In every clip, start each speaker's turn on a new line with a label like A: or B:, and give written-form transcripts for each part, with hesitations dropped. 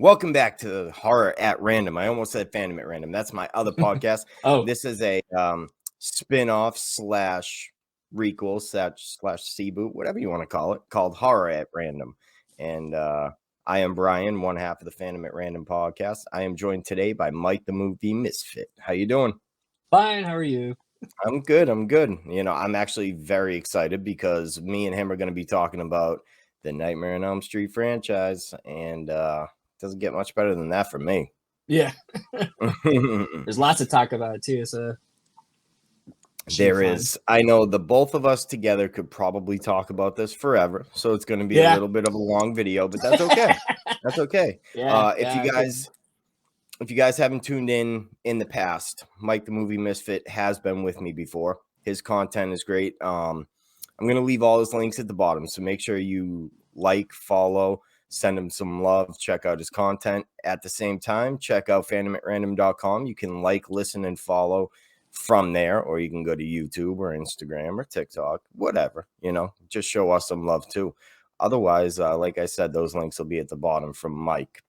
A: Welcome back to Horror at Random. I almost said Fandom at Random. That's my other podcast.
B: Oh,
A: This is a spin-off slash requel slash reboot, whatever you want to call it, called Horror at Random. And I am Brian, one half of the Fandom at Random podcast. I am joined today by Mike the Movie Misfit. How you doing?
B: fine. How are you?
A: I'm good. You know, I'm actually very excited because me and him are going to be talking about the Nightmare on Elm Street franchise, and doesn't get much better than that for me.
B: Yeah. There's lots to talk about too. So
A: there is. I know the both of us together could probably talk about this forever. So it's going to be a little bit of a long video, but that's okay. That's okay. If you guys haven't tuned in the past, Mike the Movie Misfit has been with me before. His content is great. I'm going to leave all his links at the bottom. So make sure you like, follow, send him some love, check out his content. At the same time, check out fandomatrandom.com. You can like, listen, and follow from there, or you can go to YouTube or Instagram or TikTok, whatever, just show us some love too. Otherwise, like I said, those links will be at the bottom from Mike.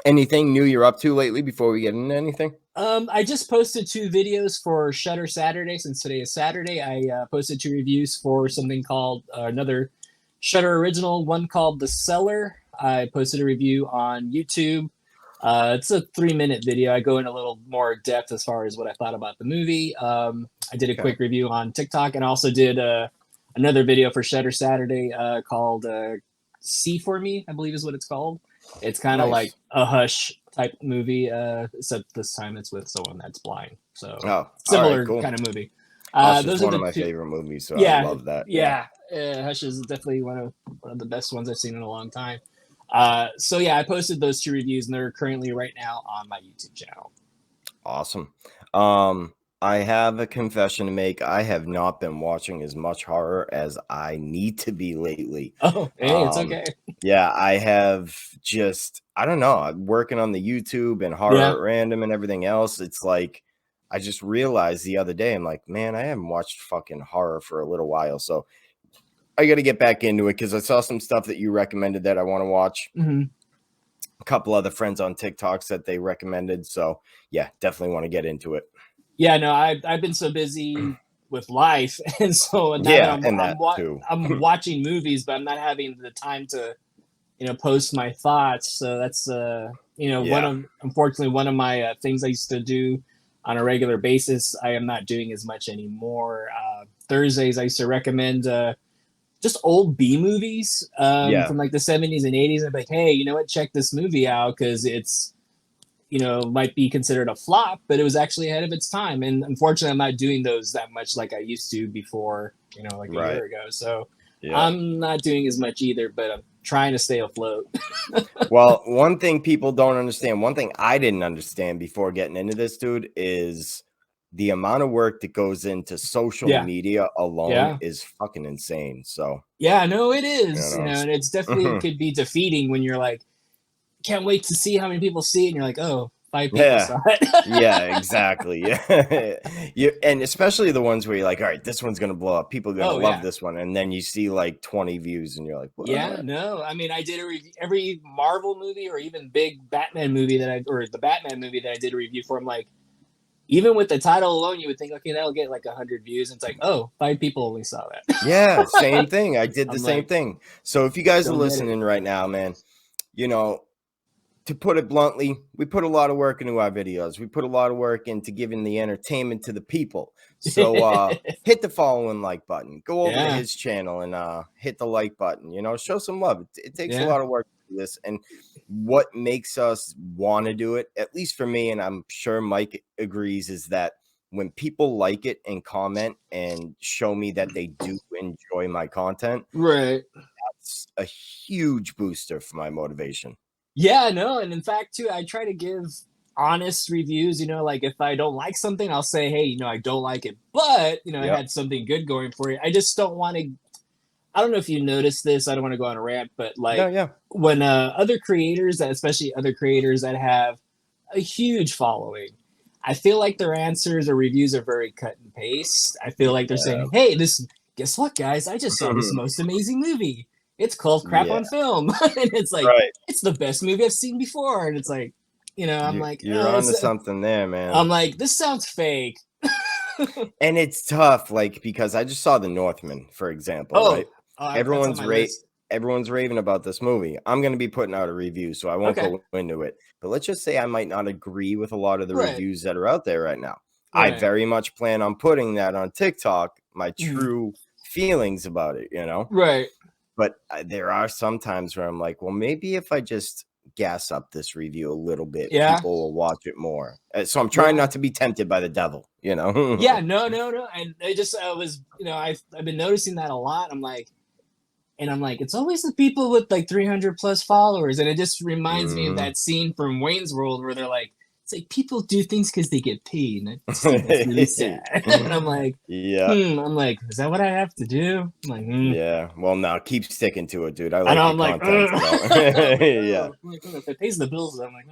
A: Anything new you're up to lately before we get into anything?
B: I just posted 2 videos for Shutter Saturday. Since today is Saturday, I posted 2 reviews for something called another Shutter original, one called The Cellar. I posted a review on YouTube. It's a 3-minute video. I go in a little more depth as far as what I thought about the movie. I did a quick review on TikTok, and also did another video for Shutter Saturday called See For Me, I believe is what it's called. It's kind of like a Hush type movie, except this time it's with someone that's blind. So similar kind of movie.
A: Those are one of my favorite movies, so I love that.
B: Hush is definitely one of the best ones I've seen in a long time. So I posted those 2 reviews, and they're currently right now on my YouTube channel.
A: Awesome. I have a confession to make. I have not been watching as much horror as I need to be lately.
B: Oh, hey, it's okay.
A: Yeah, I have I don't know. I'm working on the YouTube and Horror at Random and everything else. It's like, I just realized the other day, I'm like, man, I haven't watched fucking horror for a little while. So I got to get back into it because I saw some stuff that you recommended that I want to watch.
B: Mm-hmm.
A: A couple other friends on TikToks that they recommended. So yeah, definitely want to get into it.
B: Yeah, no, I've been so busy with life, and so I'm watching movies, but I'm not having the time to, post my thoughts. So that's unfortunately one of my things I used to do on a regular basis. I am not doing as much anymore. Thursdays I used to recommend just old B movies from like the 70s and 80s. I'd be like, hey, you know what? Check this movie out because it's, might be considered a flop, but it was actually ahead of its time. And unfortunately, I'm not doing those that much like I used to before, like a year ago. So I'm not doing as much either, but I'm trying to stay afloat.
A: Well, one thing people don't understand, one thing I didn't understand before getting into this, dude, is the amount of work that goes into social media alone is fucking insane. So
B: no, it is. And it's definitely could be defeating when you're like, can't wait to see how many people see it, and you're like, oh, 5 people saw it.
A: Yeah, exactly. Yeah. And especially the ones where you're like, all right, this one's gonna blow up, people are gonna love this one, and then you see like 20 views and you're like, what?
B: No, I mean, I did every Marvel movie or even big Batman movie the Batman movie that I did a review for. I'm like, even with the title alone, you would think, okay, that'll get like 100 views. And it's like, oh, 5 people only saw that.
A: Yeah, same thing. I did the same thing. So if you guys are listening right now, man, to put it bluntly, we put a lot of work into our videos. We put a lot of work into giving the entertainment to the people. So hit the follow and like button. Go over to his channel and hit the like button. Show some love. It takes a lot of work to do this. And what makes us want to do it, at least for me, and I'm sure Mike agrees, is that when people like it and comment and show me that they do enjoy my content, that's a huge booster for my motivation.
B: Yeah, no, and in fact, too, I try to give honest reviews. Like if I don't like something, I'll say, hey, I don't like it, but I had something good going for you. I just don't want to. I don't know if you noticed this. I don't want to go on a rant, but like when other creators, especially other creators that have a huge following, I feel like their answers or reviews are very cut and paste. I feel like they're saying, hey, guess what, guys? I just saw this most amazing movie. it's called Crap on Film. And it's like, it's the best movie I've seen before. And it's like, I'm like,
A: you're onto something there, man.
B: I'm like, this sounds fake.
A: And it's tough, like, because I just saw The Northman, for example, right? Everyone's raving about this movie. I'm going to be putting out a review, so I won't go into it. But let's just say I might not agree with a lot of the reviews that are out there right now. I very much plan on putting that on TikTok, my true feelings about it,
B: Right.
A: But there are some times where I'm like, well, maybe if I just gas up this review a little bit, people will watch it more. So I'm trying not to be tempted by the devil,
B: No. And I was, I've been noticing that a lot. I'm like, it's always the people with like 300 plus followers. And it just reminds me of that scene from Wayne's World where they're like, it's like people do things because they get paid. And that's really sad. And I'm like, I'm like, is that what I have to do? I'm like,
A: yeah. Well, no, keep sticking to it, dude. I like the
B: content. Yeah. If it pays the bills, I'm like,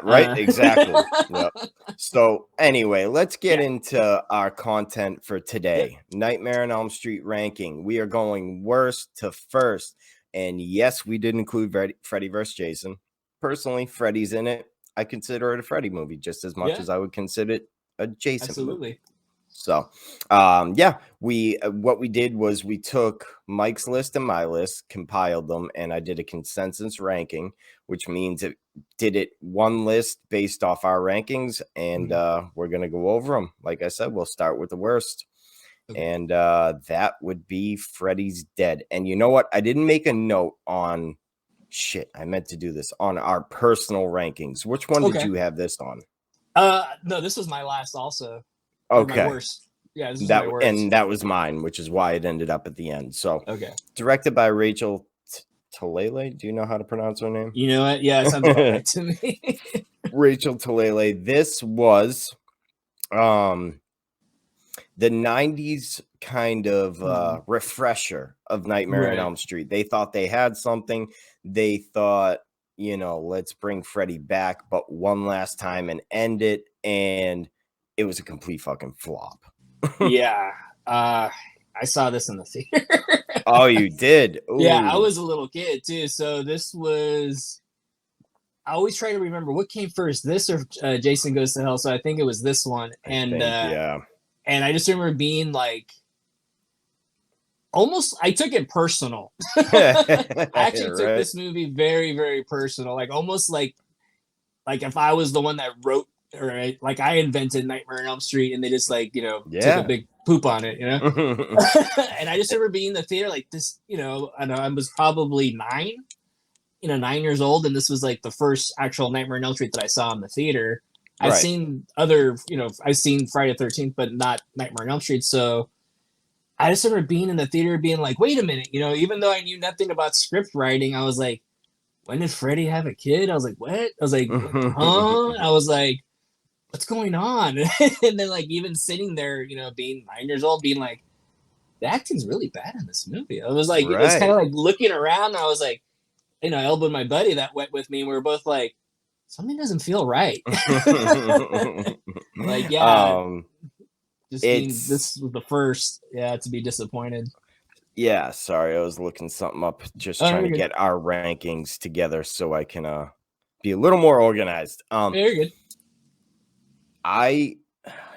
A: right, exactly. Yep. So anyway, let's get into our content for today. Nightmare on Elm Street ranking. We are going worst to first. And yes, we did include Freddy vs. Jason. Personally, Freddy's in it. I consider it a Freddy movie just as much as I would consider it a Jason movie. So, what we did was we took Mike's list and my list, compiled them, and I did a consensus ranking, which means it did it one list based off our rankings, and we're going to go over them. Like I said, we'll start with the worst. And that would be Freddy's Dead. And you know what? I didn't make a note on... Shit, I meant to do this on our personal rankings. Which one did you have this on?
B: No, this was my last also.
A: Okay.
B: My worst. Yeah, this is my worst.
A: And that was mine, which is why it ended up at the end. So, directed by Rachel Talalay. Do you know how to pronounce her name?
B: You know what? Yeah, it sounds right to me.
A: Rachel Talalay. This was the 90s kind of refresher of Nightmare on Elm Street. They thought they had something. They thought, let's bring Freddy back, but one last time and end it. And it was a complete fucking flop.
B: I saw this in the theater.
A: Oh, you did? Ooh.
B: Yeah, I was a little kid too. So this was... I always try to remember what came first, this or Jason Goes to Hell. So I think it was this one. And and I just remember being like, almost, I took it personal. I actually took this movie very, very personal. Like almost like if I was the one that wrote, or like I invented Nightmare on Elm Street and they just like, took a big poop on it, And I just remember being in the theater like this, I was probably 9 years old. And this was like the first actual Nightmare on Elm Street that I saw in the theater. I've seen other, I've seen Friday the 13th, but not Nightmare on Elm Street. So I just remember being in the theater being like, wait a minute, even though I knew nothing about script writing, I was like, when did Freddy have a kid? I was like, what? I was like, huh? I was like, what's going on? And then like even sitting there, being 9 years old, being like, the acting's really bad in this movie. I was like, it was kind of like looking around. And I was like, I elbowed my buddy that went with me. And we were both like, something doesn't feel right. Like, this was the first, to be disappointed.
A: Yeah, sorry, I was looking something up, just trying to get our rankings together so I can be a little more organized.
B: Very good.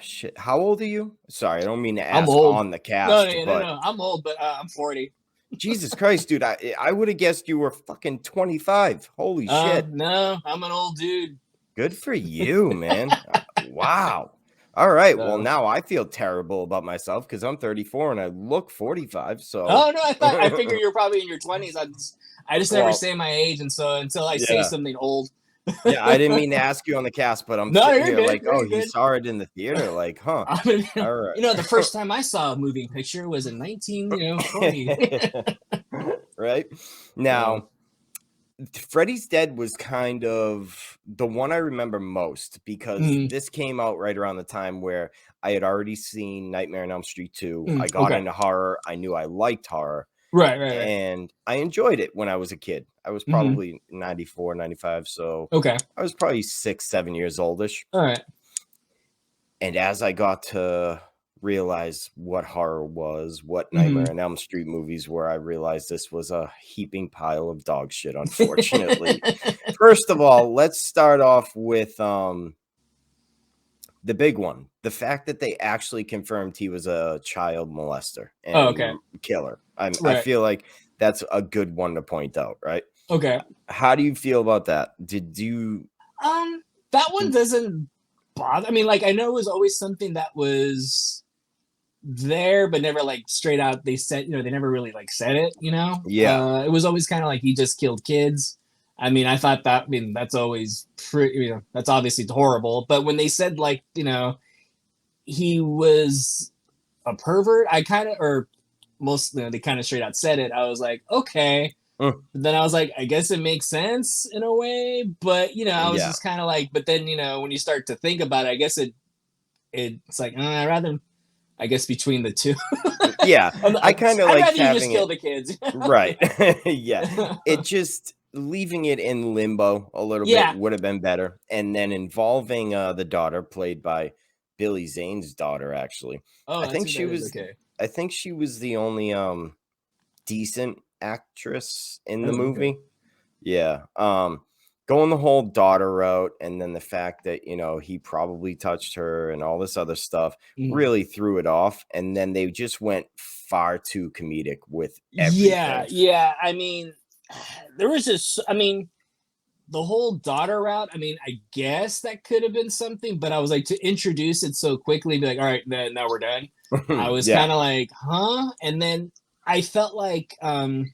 A: Shit, how old are you? Sorry, I don't mean to ask on the cast.
B: No, I'm old, but I'm 40.
A: Jesus Christ, dude, I would have guessed you were fucking 25. Holy shit.
B: No, I'm an old dude.
A: Good for you, man. Wow. All right. Well, now I feel terrible about myself because I'm 34 and I look 45. So.
B: Oh no, I figure you're probably in your 20s. I just never say my age, and so until I say something old.
A: Yeah, I didn't mean to ask you on the cast, but I'm sitting here like, you saw it in the theater, like, huh? All right.
B: The first time I saw a moving picture was in 1940.
A: Right now. Freddy's Dead was kind of the one I remember most because this came out right around the time where I had already seen Nightmare on Elm Street 2. I got into horror. I knew I liked horror.
B: Right.
A: And I enjoyed it when I was a kid. I was probably 94, 95. So I was probably 6, 7 years oldish.
B: All right.
A: And as I got to realize what horror was, what Nightmare on Elm Street movies were, I realized this was a heaping pile of dog shit, unfortunately. First of all, let's start off with the big one. The fact that they actually confirmed he was a child molester and killer. I feel like that's a good one to point out, right?
B: Okay.
A: How do you feel about that? Did you...
B: That one doesn't bother. I mean, like, I know it was always something that was there, but never like straight out they said, you know, they never really like said it, you know?
A: Yeah.
B: It was always kind of like he just killed kids. I mean, I thought that, I mean, that's always pretty, you know, that's obviously horrible. But when they said, like, you know, he was a pervert, I kind of, or most, you know, they kind of straight out said it. I was like, okay. But then I was like, I guess it makes sense in a way. But, you know, I was just kind of like, but then, you know, when you start to think about it, I guess it's like, I'd rather, I guess, between the two.
A: Yeah. I kind of like having
B: you just kill the kids.
A: Right. Yeah. It just... leaving it in limbo a little bit would have been better, and then involving the daughter, played by Billy Zane's daughter, actually. I think she was the only decent actress in the movie. Yeah. Going the whole daughter route, and then the fact that, you know, he probably touched her and all this other stuff really threw it off, and then they just went far too comedic with everything.
B: Yeah. I mean, there was just, I mean, the whole daughter route, I mean, I guess that could have been something, but I was like, to introduce it so quickly, be like, all right, now we're done. I was kind of like, huh? And then I felt like I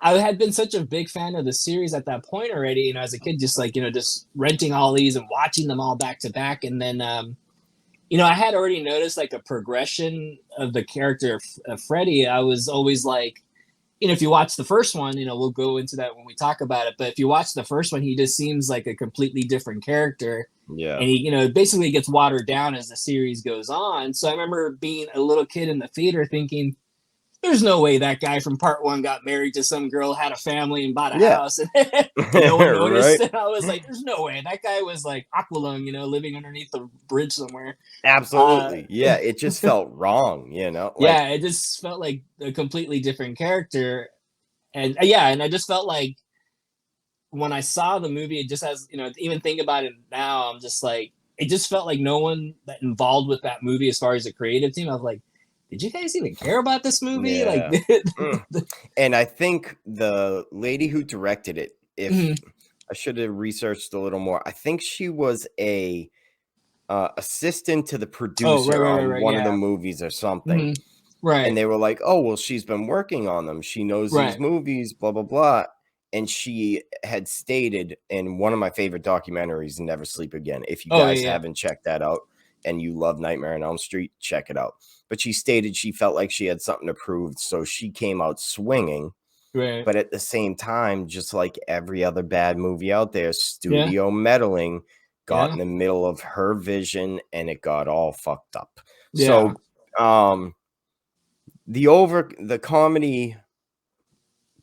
B: had been such a big fan of the series at that point already, you know, as a kid, just like, you know, just renting all these and watching them all back to back. And then, you know, I had already noticed like a progression of the character of Freddy. I was always like, you know, if you watch the first one, you know, we'll go into that when we talk about it. But if you watch the first one, he just seems like a completely different character.
A: Yeah.
B: And he, you know, basically gets watered down as the series goes on. So I remember being a little kid in the theater thinking, there's no way that guy from part one got married to some girl, had a family, and bought a house. And no one noticed. Right? And I was like, there's no way. That guy was like Aqualung, you know, living underneath the bridge somewhere.
A: Absolutely. Yeah, it just felt wrong, you know?
B: Like, yeah, it just felt like a completely different character. And and I just felt like when I saw the movie, it just has, you know, even think about it now, I'm just like, it just felt like no one that involved with that movie as far as the creative team, I was like, did you guys even care about this movie?
A: Yeah. Like, and I think the lady who directed it, if I should have researched a little more, I think she was a assistant to the producer on one of the movies or something.
B: Right.
A: And they were like, oh, well, she's been working on them. She knows these movies, blah, blah, blah. And she had stated in one of my favorite documentaries, Never Sleep Again. If you guys haven't checked that out and you love Nightmare on Elm Street, check it out. But she stated she felt like she had something to prove. So she came out swinging.
B: Right.
A: But at the same time, just like every other bad movie out there, studio meddling got in the middle of her vision and it got all fucked up. So the comedy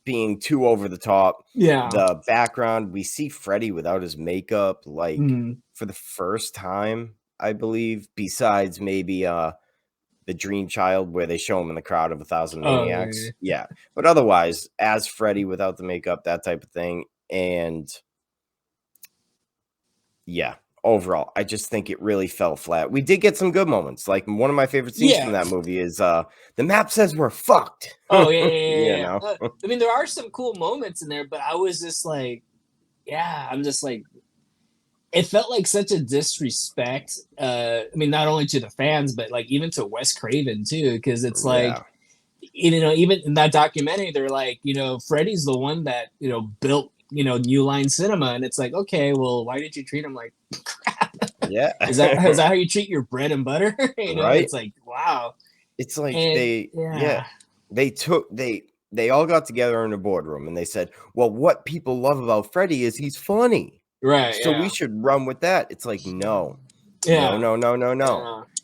A: being too over the top, the background, we see Freddy without his makeup, like for the first time, I believe, besides maybe the Dream Child, where they show him in the crowd of 1,000 maniacs. But otherwise, as Freddy without the makeup, that type of thing. And overall, I just think it really fell flat. We did get some good moments. Like, one of my favorite scenes from that movie is the map says we're fucked.
B: You know? I mean, there are some cool moments in there, but I was just like, I'm just like, it felt like such a disrespect. I mean, not only to the fans, but like even to Wes Craven too, because it's like, you know, even in that documentary, they're like, you know, Freddy's the one that, you know, built, you know, New Line Cinema, and it's like, okay, well, why did you treat him like crap? Is that how you treat your bread and butter? You know, it's like, wow.
A: It's like they all got together in a boardroom and they said, well, what people love about Freddy is he's funny.
B: Right.
A: So we should run with that. It's like, no.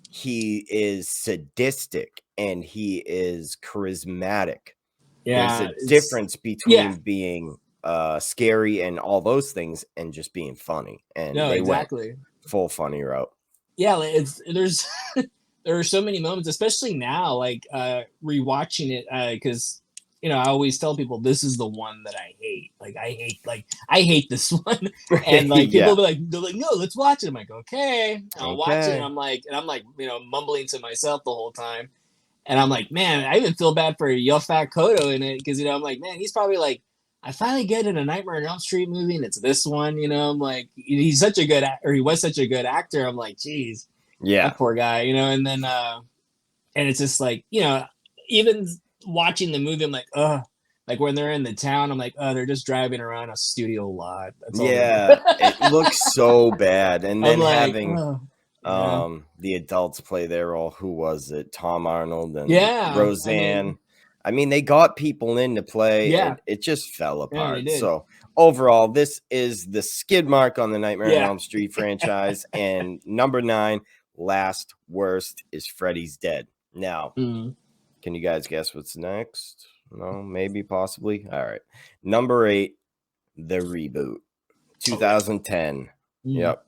A: He is sadistic and he is charismatic. There's a difference between being scary and all those things and just being funny. And they went full funny route.
B: There's there are so many moments, especially now, like rewatching it, because I always tell people this is the one that I hate. Like I hate this one, and like people be like, they're like, no, let's watch it. I'm like, okay, and I'll watch it, and I'm like, mumbling to myself the whole time, and I'm like, man, I even feel bad for Yofat Kodo in it because I'm like, man, he's probably like, I finally get in a Nightmare on Elm Street movie, and it's this one, I'm like, he's such a good or he was such a good actor. I'm like, geez, that poor guy, and then and it's just like, even watching the movie, I'm like, oh, like when they're in the town, I'm like, oh, they're just driving around a studio lot. That's all
A: it looks so bad, and then
B: like,
A: having the adults play their role. Who was it? Tom Arnold and Roseanne. I mean, they got people in to play, and it just fell apart. So overall, this is the skid mark on the Nightmare on Elm Street franchise. And number 9, last worst, is Freddy's Dead. Now, can you guys guess what's next? No, maybe, possibly. All right. Number 8, the reboot, 2010. Yep.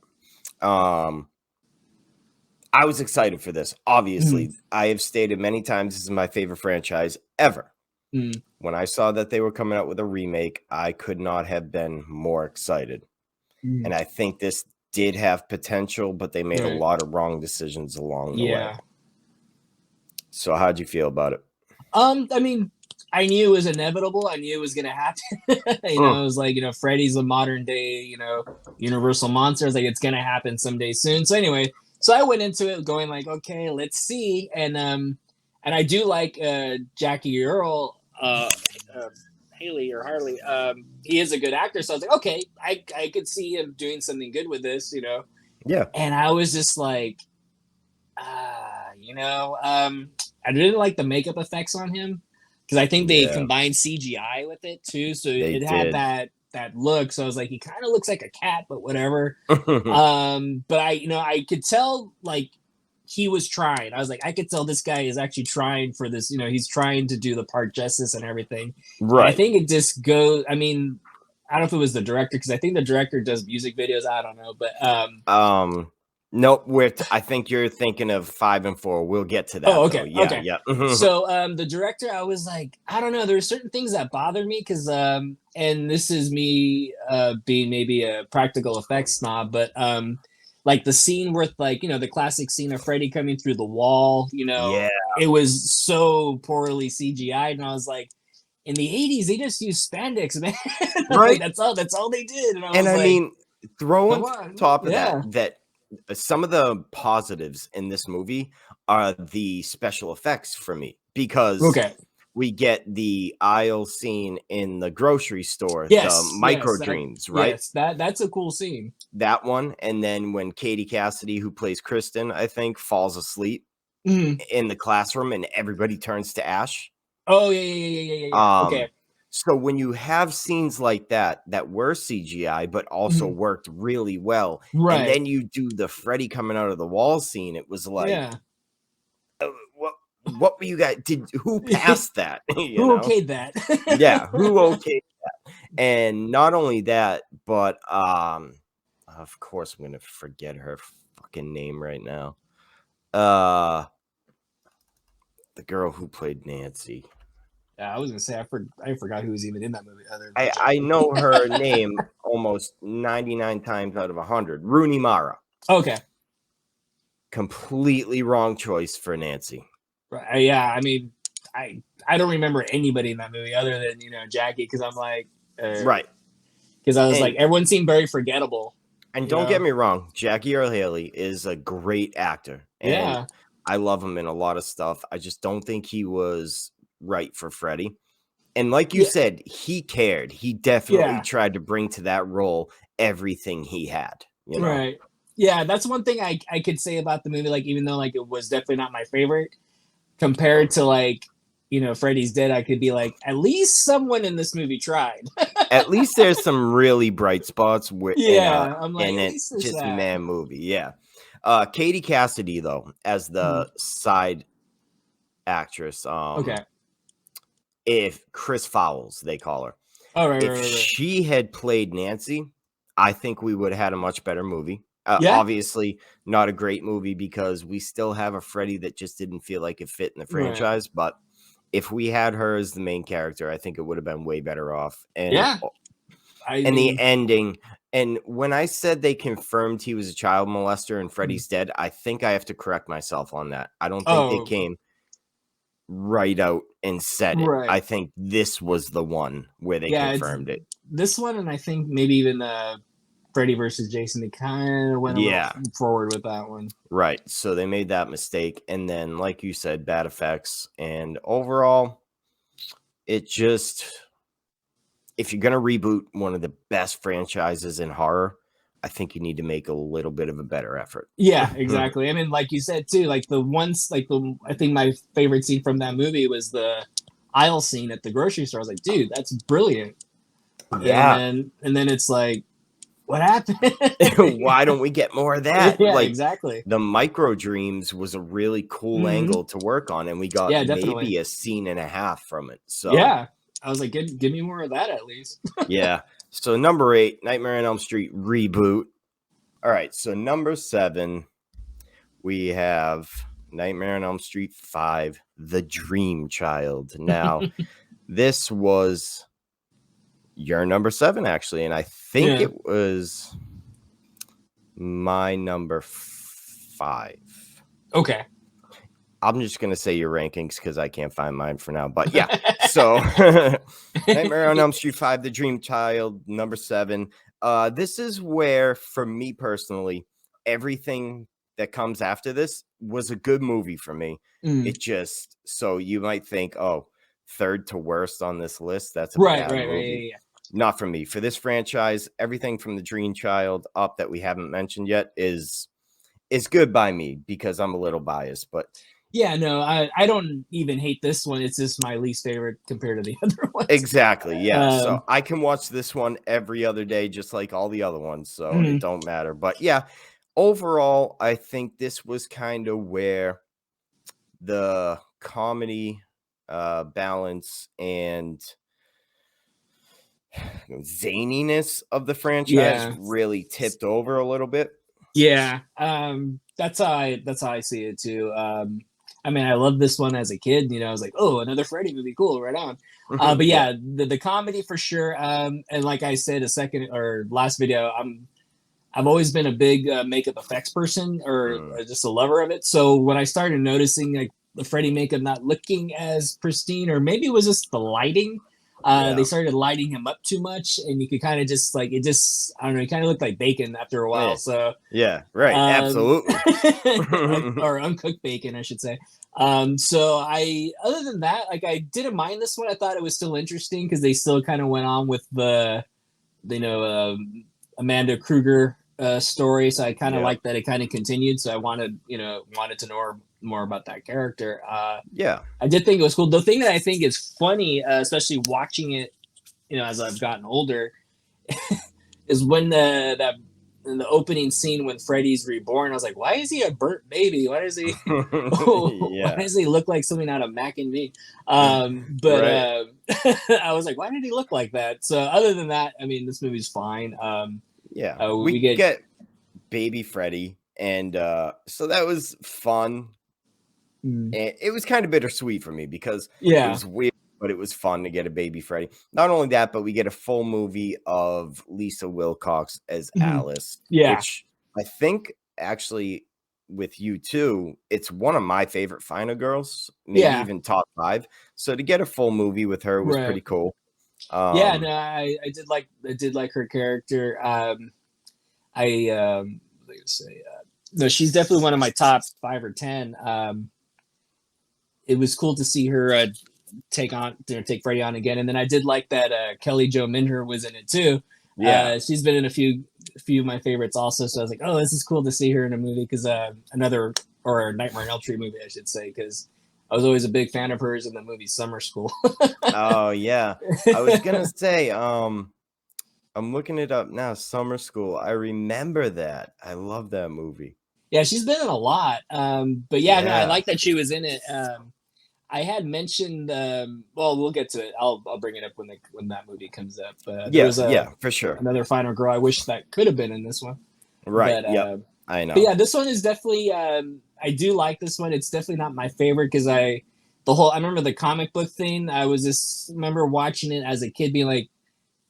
A: I was excited for this. Obviously, I have stated many times this is my favorite franchise ever. When I saw that they were coming out with a remake, I could not have been more excited. And I think this did have potential, but they made a lot of wrong decisions along the way. So how'd you feel about it?
B: I mean, I knew it was inevitable. I knew it was going to happen. It was like, Freddy's a modern day, universal monster. It's like, it's going to happen someday soon. So anyway, so I went into it going like, okay, let's see. And I do like Jackie Earl, Haley or Harley. He is a good actor. So I was like, okay, I could see him doing something good with this,
A: Yeah.
B: And I was just like, I didn't like the makeup effects on him because I think they combined CGI with it too. So it had that look. So I was like, he kind of looks like a cat, but whatever. But I could tell like he was trying. I was like, I could tell this guy is actually trying for this. He's trying to do the part justice and everything.
A: Right.
B: And I think it just goes. I mean, I don't know if it was the director because I think the director does music videos. I don't know, but
A: nope. I think you're thinking of 5 and 4. We'll get to that.
B: Oh, okay.
A: Yeah,
B: okay.
A: Yeah.
B: So the director, I was like, I don't know. There were certain things that bothered me because, and this is me being maybe a practical effects snob, but like the scene with like, the classic scene of Freddy coming through the wall, it was so poorly CGI. And I was like, in the 80s, they just used spandex, man.
A: Right.
B: Like, that's all they did.
A: And I mean, throwing on top of that some of the positives in this movie are the special effects for me because we get the aisle scene in the grocery store, the micro dreams, right?
B: Yes, that's a cool scene.
A: That one, and then when Katie Cassidy, who plays Kristen, I think, falls asleep in the classroom and everybody turns to ash.
B: Oh yeah. Okay.
A: So when you have scenes like that were CGI, but also worked really well, and then you do the Freddy coming out of the wall scene, it was like, what were you guys? Who passed that?
B: Who okayed that?
A: Yeah, who okayed that? And not only that, but of course I'm gonna forget her fucking name right now. The girl who played Nancy.
B: I was gonna say I forgot who was even in that movie.
A: I know her name almost 99 times out of 100. Rooney Mara.
B: Okay.
A: Completely wrong choice for Nancy.
B: Right. Yeah. I mean, I don't remember anybody in that movie other than Jackie because I'm like
A: right.
B: Because I was like everyone seemed very forgettable.
A: And don't get me wrong, Jackie Earle Haley is a great actor. And I love him in a lot of stuff. I just don't think he was right for Freddy. And like you said, he cared. He definitely tried to bring to that role everything he had.
B: Right. Yeah, that's one thing I could say about the movie. Like, even though like it was definitely not my favorite, compared to like Freddy's Dead, I could be like, at least someone in this movie tried.
A: At least there's some really bright spots.
B: I'm like,
A: and it's just a man movie. Yeah. Katie Cassidy though, as the side actress. If Chris Fowles, they call her.
B: Oh, right,
A: if she had played Nancy, I think we would have had a much better movie. Obviously, not a great movie because we still have a Freddy that just didn't feel like it fit in the franchise. Right. But if we had her as the main character, I think it would have been way better off. And the ending. And when I said they confirmed he was a child molester and Freddy's dead, I think I have to correct myself on that. I don't think they came right out and said it. I think this was the one where they confirmed it.
B: This one, and I think maybe even Freddy versus Jason, they kind of went a little forward with that one.
A: Right. So they made that mistake. And then, like you said, bad effects. And overall, it just, if you're going to reboot one of the best franchises in horror, I think you need to make a little bit of a better effort.
B: Yeah, exactly. I mean, like you said too, like I think my favorite scene from that movie was the aisle scene at the grocery store. I was like, dude, that's brilliant.
A: Yeah.
B: And then it's like, what happened?
A: Why don't we get more of that?
B: Yeah, like, exactly.
A: The micro dreams was a really cool angle to work on, and we got maybe a scene and a half from it. So
B: yeah, I was like, give me more of that at least.
A: Yeah. So number 8, Nightmare on Elm Street reboot. All right. So number 7, we have Nightmare on Elm Street 5, The Dream Child. Now, this was your number 7, actually, and I think it was my number 5.
B: Okay.
A: I'm just going to say your rankings because I can't find mine for now. But yeah, so Nightmare on Elm Street 5, The Dream Child, number 7. This is where, for me personally, everything that comes after this was a good movie for me. It just, so you might think, oh, third to worst on this list. That's a bad movie.
B: Yeah.
A: Not for me. For this franchise, everything from The Dream Child up that we haven't mentioned yet is good by me because I'm a little biased, but
B: yeah, no, I don't even hate this one. It's just my least favorite compared to the other ones.
A: Exactly, yeah. So I can watch this one every other day, just like all the other ones. So it don't matter. But yeah, overall, I think this was kind of where the comedy balance and zaniness of the franchise really tipped over a little bit.
B: Yeah, that's how I see it too. I mean, I loved this one as a kid. You know, I was like, oh, another Freddy movie, cool, right on. But yeah, the comedy for sure. And like I said, last video, I've always been a big makeup effects person, or just a lover of it. So when I started noticing like the Freddy makeup not looking as pristine, or maybe it was just the lighting. They started lighting him up too much, and you could kind of just like it. Just I don't know. He kind of looked like bacon after a while. So
A: yeah, right, absolutely,
B: or uncooked bacon, I should say. So other than that, like I didn't mind this one. I thought it was still interesting because they still kind of went on with the, Amanda Kruger story. So I kind of liked that it kind of continued. So I wanted to know more about that character. I did think it was cool. The thing that I think is funny, especially watching it, as I've gotten older, is when in the opening scene when Freddy's reborn, I was like, why is he a burnt baby? Why does he why does he look like something out of Mac and Me? I was like, why did he look like that? So other than that, I mean, this movie's fine.
A: We get baby Freddy, and so that was fun. And it was kind of bittersweet for me because it was weird, but it was fun to get a baby Freddy. Not only that, but we get a full movie of Lisa Wilcox as Alice, which I think actually with you too, it's one of my favorite Final Girls, maybe even top 5. So to get a full movie with her was pretty cool.
B: I did like her character. No, she's definitely one of my top 5 or 10. It was cool to see her take Freddy on again, and then I did like that Kelly Jo Minher was in it too. She's been in a few of my favorites also. So I was like, oh, this is cool to see her in a movie because a Nightmare on Elm Street movie, I should say, because I was always a big fan of hers in the movie Summer School.
A: Oh yeah, I was gonna say, I'm looking it up now. Summer School. I remember that. I love that movie.
B: Yeah, she's been in a lot. But no, I like that she was in it. I had mentioned, well, we'll get to it. I'll bring it up when that movie comes up. There was
A: for sure.
B: Another Final Girl I wish that could have been in this one.
A: Right.
B: But,
A: I know.
B: But yeah, this one is definitely. I do like this one. It's definitely not my favorite because I remember the comic book thing. I was just remember watching it as a kid, being like,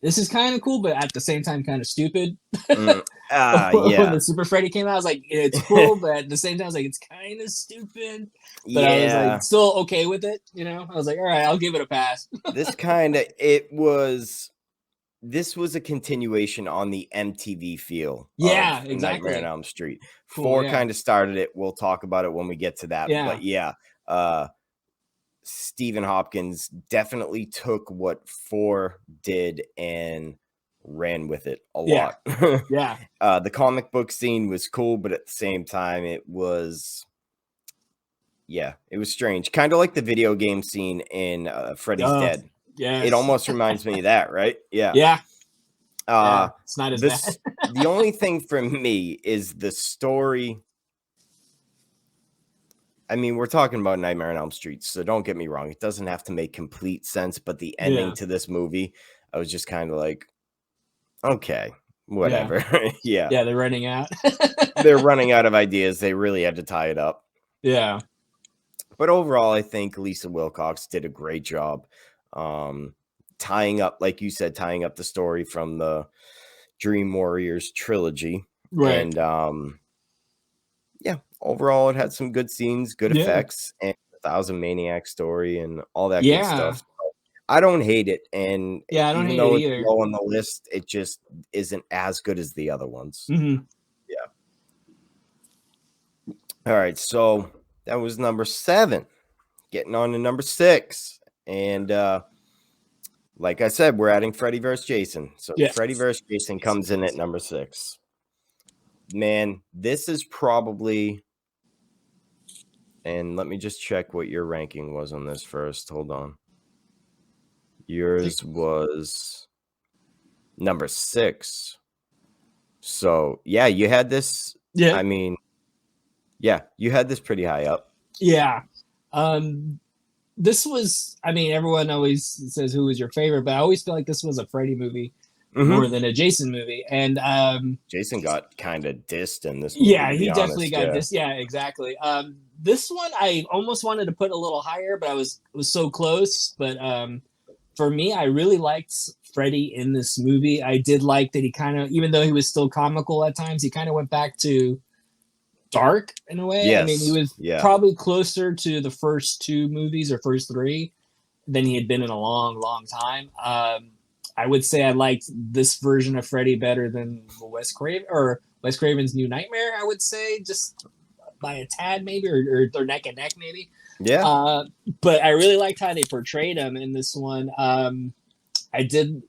B: "This is kind of cool," but at the same time, kind of stupid. When the Super Freddy came out, I was like, "It's cool," but at the same time, I was like, "It's kind of stupid." But I was like, still okay with it. I was like, "All right, I'll give it a pass."
A: This was a continuation on the MTV feel
B: of
A: exactly. Nightmare on Elm Street.
B: Cool,
A: 4 kind of started it. We'll talk about it when we get to that.
B: Yeah.
A: But Stephen Hopkins definitely took what 4 did and ran with it a lot.
B: Yeah.
A: The comic book scene was cool, but at the same time, it was strange. Kind of like the video game scene in Freddy's Dead.
B: Yes.
A: It almost reminds me of that, right? Yeah.
B: It's not as bad.
A: The only thing for me is the story. I mean, we're talking about Nightmare on Elm Street, so don't get me wrong. It doesn't have to make complete sense, but the ending to this movie, I was just kind of like, okay, whatever. Yeah,
B: they're running out.
A: They're running out of ideas. They really had to tie it up.
B: Yeah.
A: But overall, I think Lisa Wilcox did a great job tying up, like you said, tying up the story from the Dream Warriors trilogy.
B: Right.
A: And overall, it had some good scenes, good effects, and 1,000 Maniac story and all that good stuff. So I don't hate it. And
B: I don't
A: even
B: hate
A: though
B: it either.
A: It's low on the list, it just isn't as good as the other ones.
B: Mm-hmm.
A: Yeah. All right. So that was number 7. Getting on to number 6. And like I said, we're adding Freddy vs. Jason. So Freddy vs. Jason comes in at number 6. Man, this is probably... And let me just check what your ranking was on this first. Hold on. Yours was number 6. So, you had this.
B: Yeah.
A: I mean, you had this pretty high up.
B: Yeah. This was, everyone always says who was your favorite, but I always feel like this was a Freddy movie more than a Jason movie. And
A: Jason got kind of dissed in this movie.
B: Yeah, he definitely got dissed. Yeah, exactly. This one I almost wanted to put a little higher, but it was so close. But for me, I really liked Freddy in this movie. I did like that he kind of, even though he was still comical at times, he kind of went back to dark in a way.
A: Yes.
B: I mean, he was probably closer to the first 2 movies or first 3 than he had been in a long, long time. I would say I liked this version of Freddy better than Wes Craven's New Nightmare. I would say just by a tad, maybe, or neck and neck, maybe.
A: Yeah.
B: But I really liked how they portrayed him in this one. I did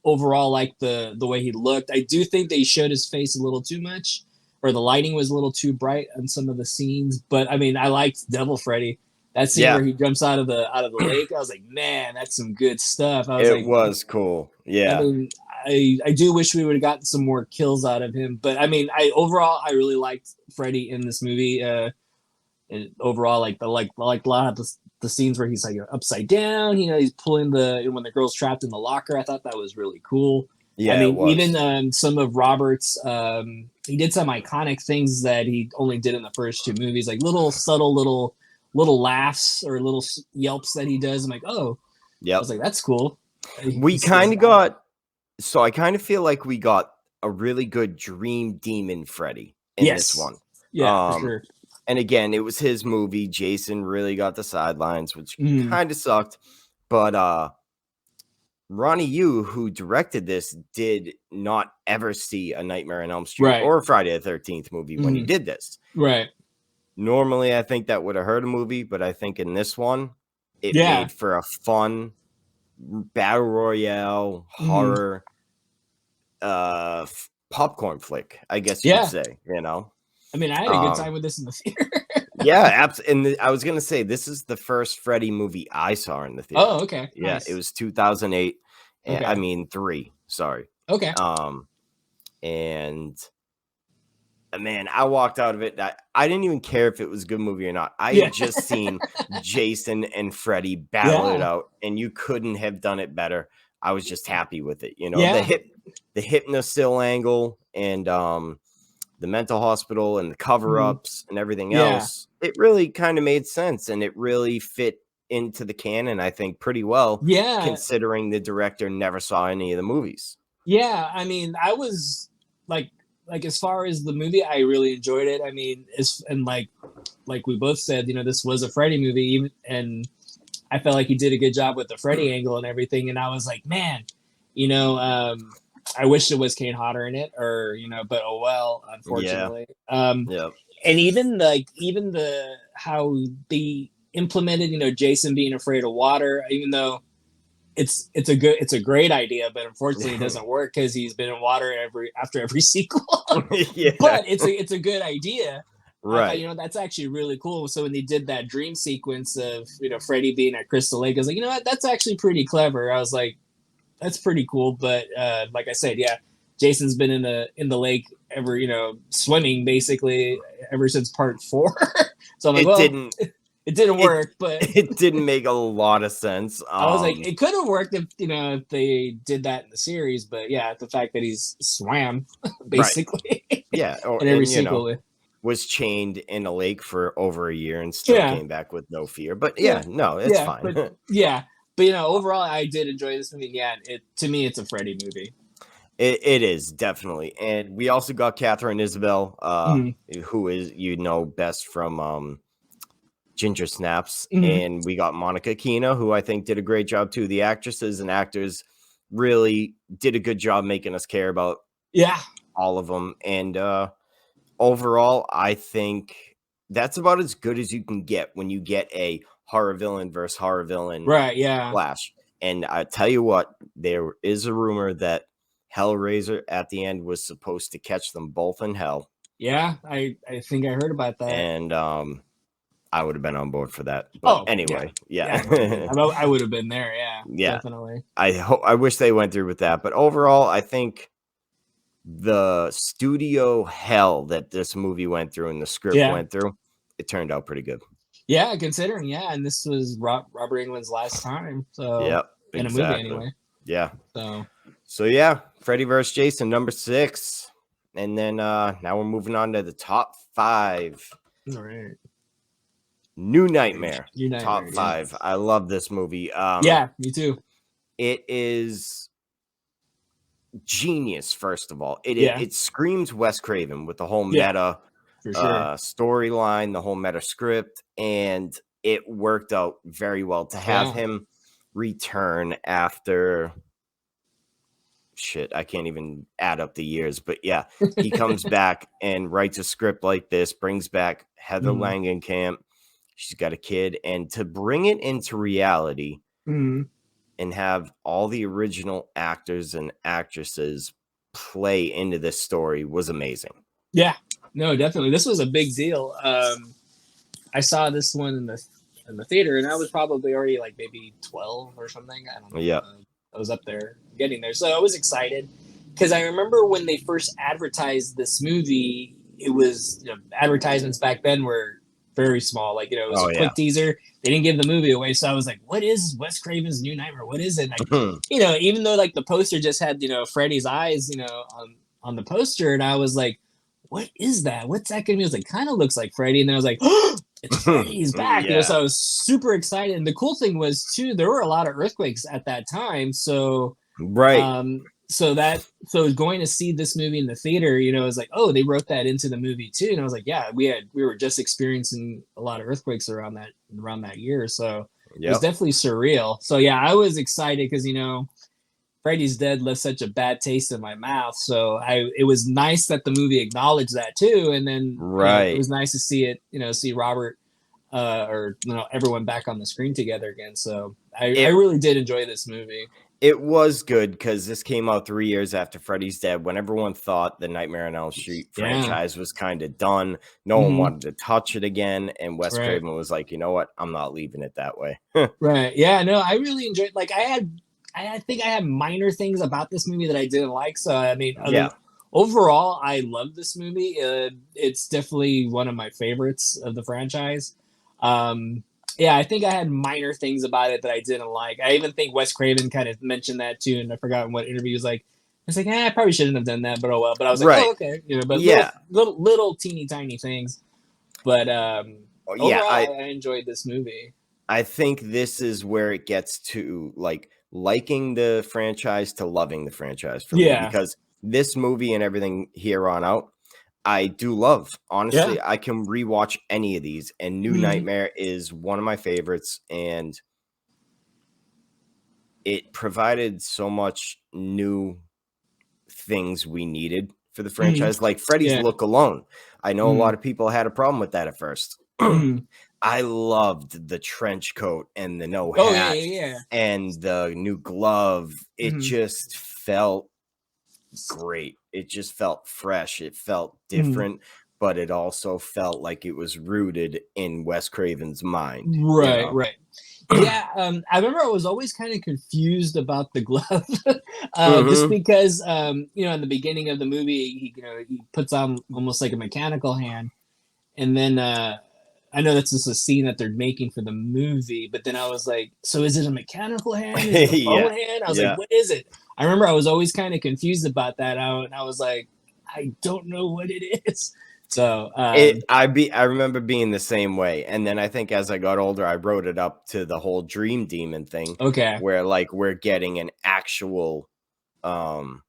B: overall like the way he looked. I do think they showed his face a little too much, or the lighting was a little too bright on some of the scenes. But I mean, I liked Devil Freddy. That scene where he jumps out of the lake, I was like, man, that's some good stuff.
A: It was cool. Yeah.
B: I mean, I do wish we would have gotten some more kills out of him, but I mean, overall I really liked Freddy in this movie. And overall, like a lot of the scenes where he's like upside down, he's pulling when the girl's trapped in the locker. I thought that was really cool.
A: Yeah,
B: I mean, even some of Robert's, he did some iconic things that he only did in the first 2 movies, like little subtle little laughs or little yelps that he does. I'm like, oh, I was like, that's cool.
A: We kind of got, so I kind of feel like we got a really good dream demon Freddy in this one.
B: Yeah, for sure.
A: And again, it was his movie. Jason really got the sidelines, which kind of sucked. But Ronnie Yu, who directed this, did not ever see a Nightmare on Elm Street or a Friday the 13th movie when he did this.
B: Right.
A: Normally, I think that would have hurt a movie, but I think in this one, it made for a fun battle royale horror popcorn flick, I guess you could say.
B: I mean, I had a good time with this in the theater.
A: And I was gonna say, this is the first Freddy movie I saw in the theater.
B: Oh, okay.
A: Yeah, nice. It was 2008. Okay. I mean 3. Sorry.
B: Okay.
A: And man, I walked out of it. I didn't even care if it was a good movie or not. I had just seen Jason and Freddy battle it out, and you couldn't have done it better. I was just happy with it. The Hypnosil angle and the mental hospital and the cover-ups and everything else, it really kind of made sense, and it really fit into the canon, I think, pretty well.
B: Yeah,
A: considering the director never saw any of the movies.
B: Yeah, I mean, I was like as far as the movie, I really enjoyed it. I mean, and like we both said, this was a Freddy movie, and I felt like he did a good job with the Freddy angle and everything. And I was like, man, I wish it was Kane Hodder in it, or but oh well, unfortunately.
A: Yeah.
B: And even the how they implemented, Jason being afraid of water, even though it's a great idea, but unfortunately it doesn't work because he's been in water after every sequel.
A: Yeah.
B: But it's a good idea.
A: Right.
B: That's actually really cool. So when they did that dream sequence of, Freddy being at Crystal Lake, I was like, what? That's actually pretty clever. I was like, that's pretty cool. But like I said, yeah, Jason's been in the lake ever, swimming basically ever since part 4. So I'm like, it didn't work, but
A: it didn't make a lot of sense.
B: I was like, it could have worked if they did that in the series, but yeah, the fact that he's swam basically,
A: right. Yeah,
B: in every sequel.
A: Was chained in a lake for over a year and still came back with no fear. But no, it's fine.
B: But overall, I did enjoy this movie. Yeah, to me, it's a Freddy movie.
A: It is definitely, and we also got Catherine Isabel, who is best from Ginger Snaps, and we got Monica Keena, who I think did a great job too. The actresses and actors really did a good job making us care about all of them, and overall, I think that's about as good as you can get when you get a horror villain versus horror villain clash. And I tell you what, there is a rumor that Hellraiser at the end was supposed to catch them both in hell.
B: Yeah, I think I heard about that.
A: And I would have been on board for that. But anyway,
B: I would have been there. Yeah, definitely.
A: I wish they went through with that. But overall, I think the studio hell that this movie went through and the script went through, it turned out pretty good.
B: Yeah, considering, and this was Robert Englund's last time. So in a movie anyway.
A: Yeah. So yeah, Freddy vs. Jason, number 6. And then now we're moving on to the top 5.
B: All right.
A: New Nightmare. Top 5. Yeah. I love this movie.
B: Yeah, me too.
A: It is genius, first of all. It screams Wes Craven with the whole meta storyline, the whole meta script, and it worked out very well to have him return after I can't even add up the years, but yeah, he comes back and writes a script like this, brings back Heather Langenkamp. She's got a kid, and to bring it into reality and have all the original actors and actresses play into this story was amazing.
B: Yeah, no, definitely. This was a big deal. I saw this one in the theater, and I was probably already like maybe 12 or something. I don't know.
A: Yeah.
B: I was up there getting there. So I was excited because I remember when they first advertised this movie, it was, advertisements back then were very small. Like, it was a quick teaser. They didn't give the movie away. So I was like, what is Wes Craven's New Nightmare? What is it? Like, even though like the poster just had, Freddy's eyes, on the poster. And I was like, what is that? What's that going to be? I was like, kind of looks like Freddy. And then I was like, oh, it's Freddy. He's back. So I was super excited. And the cool thing was too, there were a lot of earthquakes at that time. So, so going to see this movie in the theater, it was like, oh, they wrote that into the movie too. And I was like, yeah, we were just experiencing a lot of earthquakes around that year. So it was definitely surreal. So yeah, I was excited because, Freddy's Dead left such a bad taste in my mouth. So it was nice that the movie acknowledged that too. And then it was nice to see it, see Robert or everyone back on the screen together again. So I really did enjoy this movie.
A: It was good because this came out 3 years after Freddy's Dead, when everyone thought the Nightmare on Elm Street franchise was kind of done. No one wanted to touch it again. And Wes Craven was like, you know what? I'm not leaving it that way.
B: Right. Yeah, no, I really enjoyed it. Like I think I had minor things about this movie that I didn't like. So, I mean, overall, I love this movie. It's definitely one of my favorites of the franchise. I think I had minor things about it that I didn't like. I even think Wes Craven kind of mentioned that too. And I forgot in what interview he was like, It's like, I probably shouldn't have done that, but oh well. But I was like,
A: right.
B: oh, okay, but
A: yeah,
B: little teeny tiny things. But overall, I enjoyed this movie.
A: I think this is where it gets to liking the franchise to loving the franchise for me, because this movie and everything here on out, I do love. Honestly, I can rewatch any of these, and New Nightmare is one of my favorites, and it provided so much new things we needed for the franchise, like Freddy's look alone. I know a lot of people had a problem with that at first. I loved the trench coat and the hat and the new glove. It just felt great. It just felt fresh. It felt different, but it also felt like it was rooted in Wes Craven's mind.
B: Right. Yeah, I remember I was always kind of confused about the glove, just because in the beginning of the movie, he puts on almost like a mechanical hand, and then I know that's just a scene that they're making for the movie, but then I was like, so is it a mechanical hand? Is it a bone hand? I was like, what is it? I remember I was always kind of confused about that, and I was like, I don't know what it is. So
A: I remember being the same way, and then I think as I got older, I wrote it up to the whole dream demon thing.
B: Okay,
A: where we're getting an actual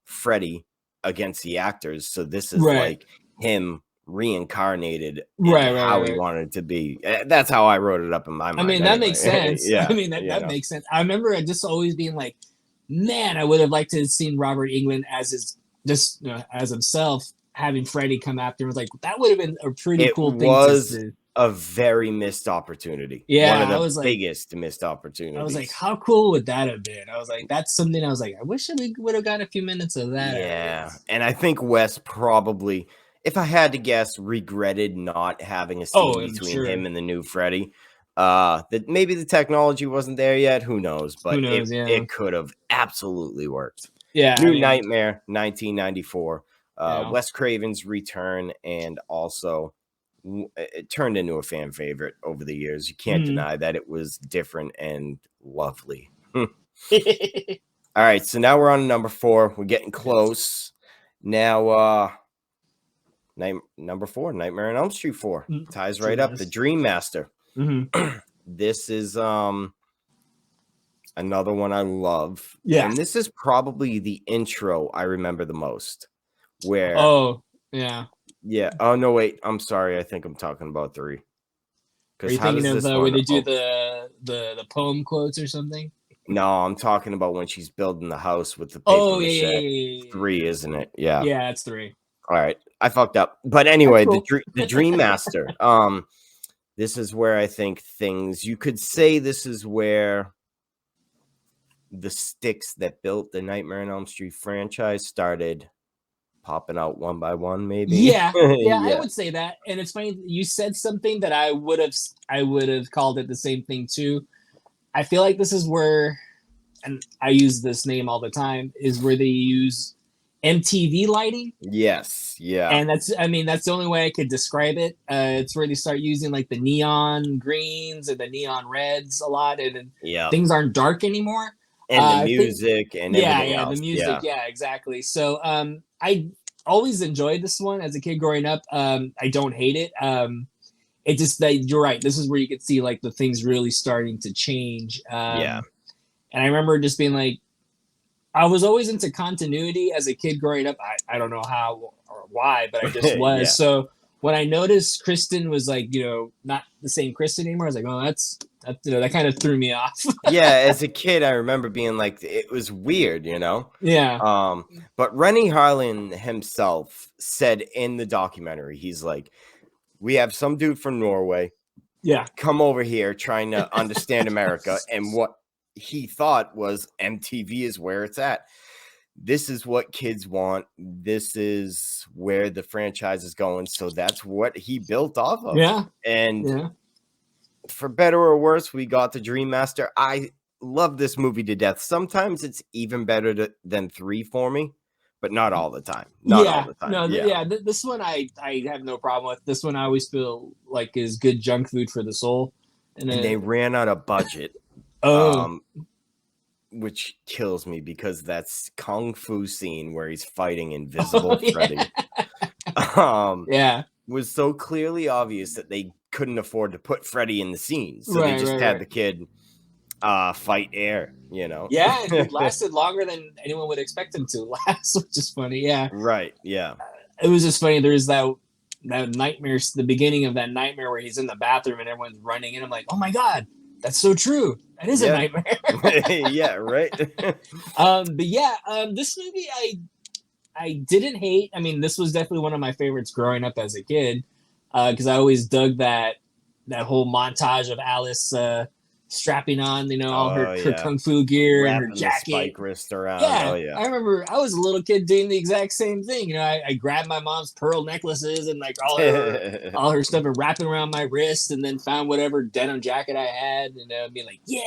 A: Freddy against the actors, so this is like him reincarnated how he wanted it to be. That's how I wrote it up in my mind.
B: I mean, that makes sense. I mean, that makes sense. I remember it just always being like, man, I would have liked to have seen Robert Englund as as himself, having Freddy come after him. Was like, that would have been a pretty cool thing to do.
A: A very missed opportunity.
B: Yeah,
A: one of the biggest missed opportunities.
B: I was like, how cool would that have been? I was like, that's something I was like, I wish we would have got a few minutes of that.
A: Yeah, and I think Wes probably, if I had to guess, regretted not having a scene between him and the new Freddy. That maybe the technology wasn't there yet. Who knows? But it could have absolutely worked.
B: Yeah.
A: New Nightmare, 1994. Wes Craven's return, and also it turned into a fan favorite over the years. You can't deny that it was different and lovely. All right, so now we're on number 4. We're getting close. Now, number 4, Nightmare on Elm Street 4. Ties right up. The Dream Master. This is another one I love.
B: Yeah.
A: And this is probably the intro I remember the most. Where
B: oh
A: no, wait, I'm sorry, I think I'm talking about 3.
B: Are you thinking of where they do the poem quotes or something?
A: No, I'm talking about when she's building the house with the paper mache. 3, isn't it?
B: Yeah, it's 3.
A: All right, I fucked up, but anyway, cool. the Dream Master. This is where I think you could say this is where the sticks that built the Nightmare on Elm Street franchise started popping out one by one, maybe.
B: Yeah, I would say that. And it's funny, you said something that I would have called it the same thing too. I feel like this is where, and I use this name all the time, is where they use MTV lighting.
A: Yes, yeah.
B: And that's the only way I could describe it. It's where they start using like the neon greens and the neon reds a lot, and things aren't dark anymore.
A: And the music and everything else.
B: The music, exactly. So I always enjoyed this one as a kid growing up. I don't hate it. It just that you're right. This is where you could see like the things really starting to change. And I remember just being like, I was always into continuity as a kid growing up. I don't know how or why, but I just was. So when I noticed Kristen was like, not the same Kristen anymore, I was like, oh, that's that kind of threw me off.
A: As a kid, I remember being like, it was weird,
B: Yeah.
A: But Rennie Harlin himself said in the documentary, he's like, we have some dude from Norway, come over here trying to understand America, and what he thought was MTV is where it's at. This is what kids want. This is where the franchise is going. So that's what he built off of.
B: Yeah.
A: And for better or worse, we got the Dream Master. I love this movie to death. Sometimes it's even better than 3 for me, but not all the time. Not all the time.
B: No, this one I have no problem with. This one I always feel like is good junk food for the soul.
A: And they ran out of budget. which kills me because that's kung fu scene where he's fighting invisible Freddy. Was so clearly obvious that they couldn't afford to put Freddy in the scene, so they just had the kid fight air, you know.
B: Yeah, and it lasted longer than anyone would expect him to last, which is funny. Yeah,
A: right. Yeah,
B: it was just funny. There's that nightmare, the beginning of that nightmare where he's in the bathroom and everyone's running in. I'm like, oh my god, that's so true. That is a nightmare.
A: Yeah, right.
B: But yeah, this movie I didn't hate. I mean, this was definitely one of my favorites growing up as a kid, because I always dug that whole montage of Alice strapping on, you know, all her kung fu gear and her jacket,
A: the spike wrist around.
B: I remember I was a little kid doing the exact same thing. You know, I grabbed my mom's pearl necklaces and like all her stuff and wrapping around my wrist, and then found whatever denim jacket I had, and being like, yeah.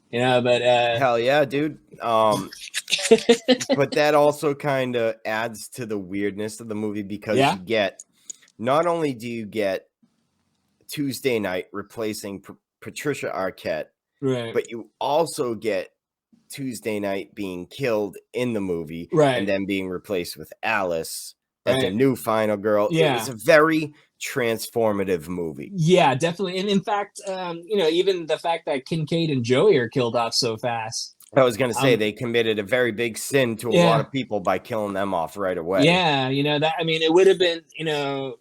B: You know, but
A: hell yeah, dude. But that also kind of adds to the weirdness of the movie, because you get, not only do you get Tuesday Night replacing Patricia Arquette, but you also get Tuesday Night being killed in the movie, and then being replaced with Alice as a new final girl. It was a very transformative movie.
B: Yeah, definitely. And in fact, you know, even the fact that Kincaid and Joey are killed off so fast.
A: I was going to say they committed a very big sin to a lot of people by killing them off right away.
B: Yeah, you know, that, I mean, it would have been, you know,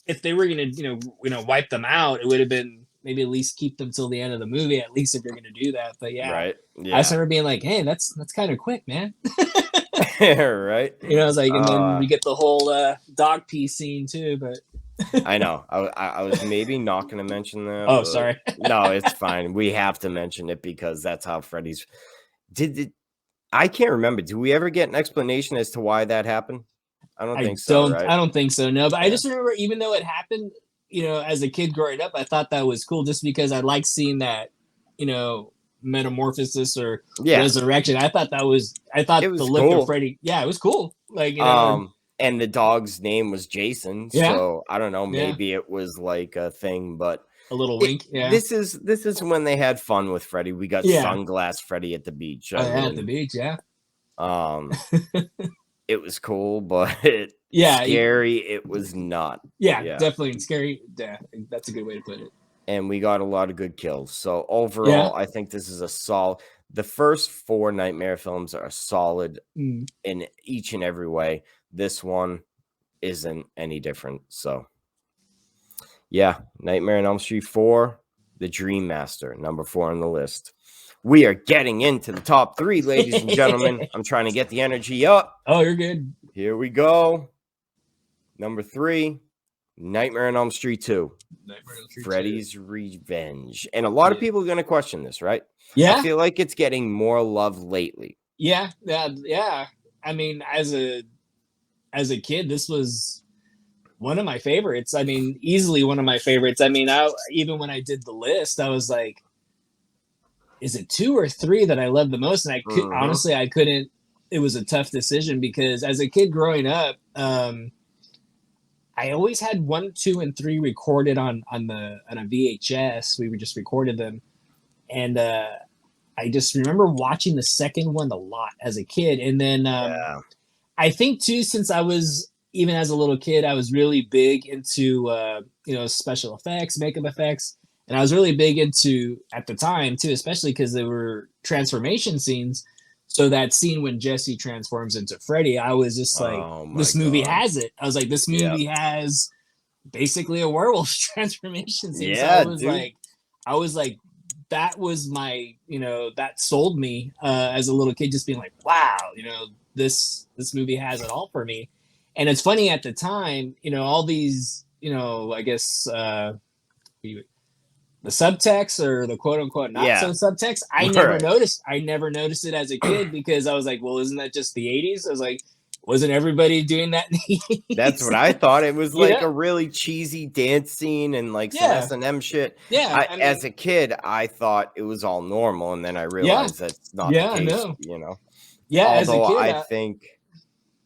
B: if they were going to, you know, wipe them out, it would have been maybe at least keep them till the end of the movie, at least if you're going to do that. But I just remember being like, hey, that's kind of quick, man.
A: Right.
B: You know, I was like, and then we get the whole dog pee scene too, but.
A: I know. I was maybe not going to mention that.
B: Oh, sorry.
A: No, it's fine. We have to mention it because that's how Freddy's I can't remember. Do we ever get an explanation as to why that happened? I don't think so. Right?
B: I don't think so. No, but I just remember, even though it happened, you know, as a kid growing up, I thought that was cool just because I liked seeing that, you know, metamorphosis or resurrection. I thought the look
A: cool.
B: of Freddy. Yeah, it was cool. Like, you know.
A: And the dog's name was Jason, so I don't know. Maybe it was like a thing, but
B: a little wink. Yeah,
A: this is when they had fun with Freddy. We got Sunglass Freddy at the beach.
B: At the beach,
A: it was cool, but scary. It was not.
B: Yeah, definitely scary. Yeah, that's a good way to put it.
A: And we got a lot of good kills. So overall, I think this is a solid. The first 4 Nightmare films are solid in each and every way. This one isn't any different. So, yeah, Nightmare on Elm Street 4, The Dream Master, number 4 on the list. We are getting into the top 3, ladies and gentlemen. I'm trying to get the energy up.
B: Oh, you're good.
A: Here we go. Number 3, Nightmare on Elm Street 2. Freddy's Revenge. And a lot of people are going to question this, right?
B: Yeah.
A: I feel like it's getting more love lately.
B: Yeah. I mean, as a kid, this was one of my favorites. I mean, easily one of my favorites. I mean, even when I did the list, I was like, is it 2 or 3 that I love the most? And I could honestly, I couldn't. It was a tough decision because as a kid growing up, I always had 1, 2, and 3 recorded on a VHS. We just recorded them, and I just remember watching the second one a lot as a kid. And then I think too, since I was, even as a little kid, I was really big into you know, special effects, makeup effects, and I was really big into, at the time too, especially because there were transformation scenes. So that scene when Jesse transforms into Freddy, I was just like, this movie has it. I was like, this movie has basically a werewolf transformation scene.
A: Yeah,
B: so I was like, that was my, you know, that sold me as a little kid, just being like, wow, you know, this movie has it all for me. And it's funny, at the time, you know, all these, you know, I guess the subtext or the quote unquote not so subtext, I never noticed. I never noticed it as a kid because I was like, well, isn't that just the 80s? I was like, wasn't everybody doing that in the 80s?
A: That's what I thought. It was like a really cheesy dance scene and like some S&M shit.
B: Yeah.
A: As a kid, I thought it was all normal, and then I realized that's not the case, you know?
B: Yeah,
A: although
B: as a kid,
A: I think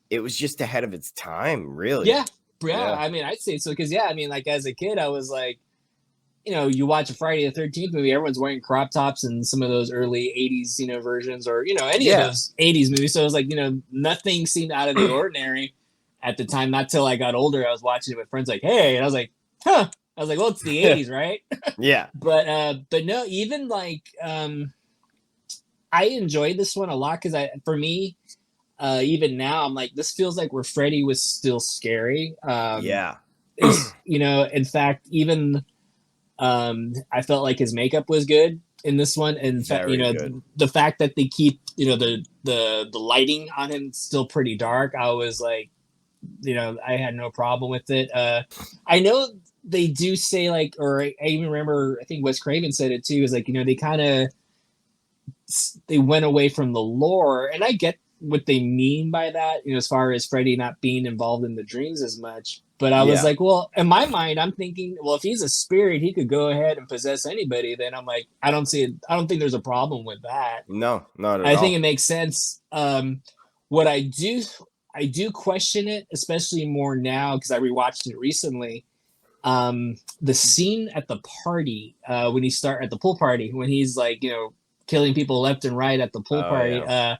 A: it was just ahead of its time, really.
B: Yeah. I mean, I'd say so because, I mean, like as a kid, I was like, you watch a Friday the 13th movie, everyone's wearing crop tops and some of those early 80s, versions, or, any of those 80s movies. So it was like, nothing seemed out of the ordinary at the time. Not till I got older, I was watching it with friends like, hey, and I was like, huh. I was like, well, it's the 80s, right?
A: Yeah.
B: But no, even like, I enjoyed this one a lot because for me, even now, I'm like, this feels like where Freddy was still scary.
A: Yeah.
B: In fact, even I felt like his makeup was good in this one, and the fact that they keep the lighting on him still pretty dark, I was like, I had no problem with it. I know they do say like, or I even remember, I think Wes Craven said it too, is like, they went away from the lore, and I get what they mean by that, as far as Freddy not being involved in the dreams as much. But I was like, well, in my mind, I'm thinking, well, if he's a spirit, he could go ahead and possess anybody. Then I'm like, I don't think there's a problem with that.
A: No, not at all.
B: I think it makes sense. What I do question it, especially more now because I rewatched it recently. The scene at the party, when at the pool party, when he's like, killing people left and right at the pool party. Yeah.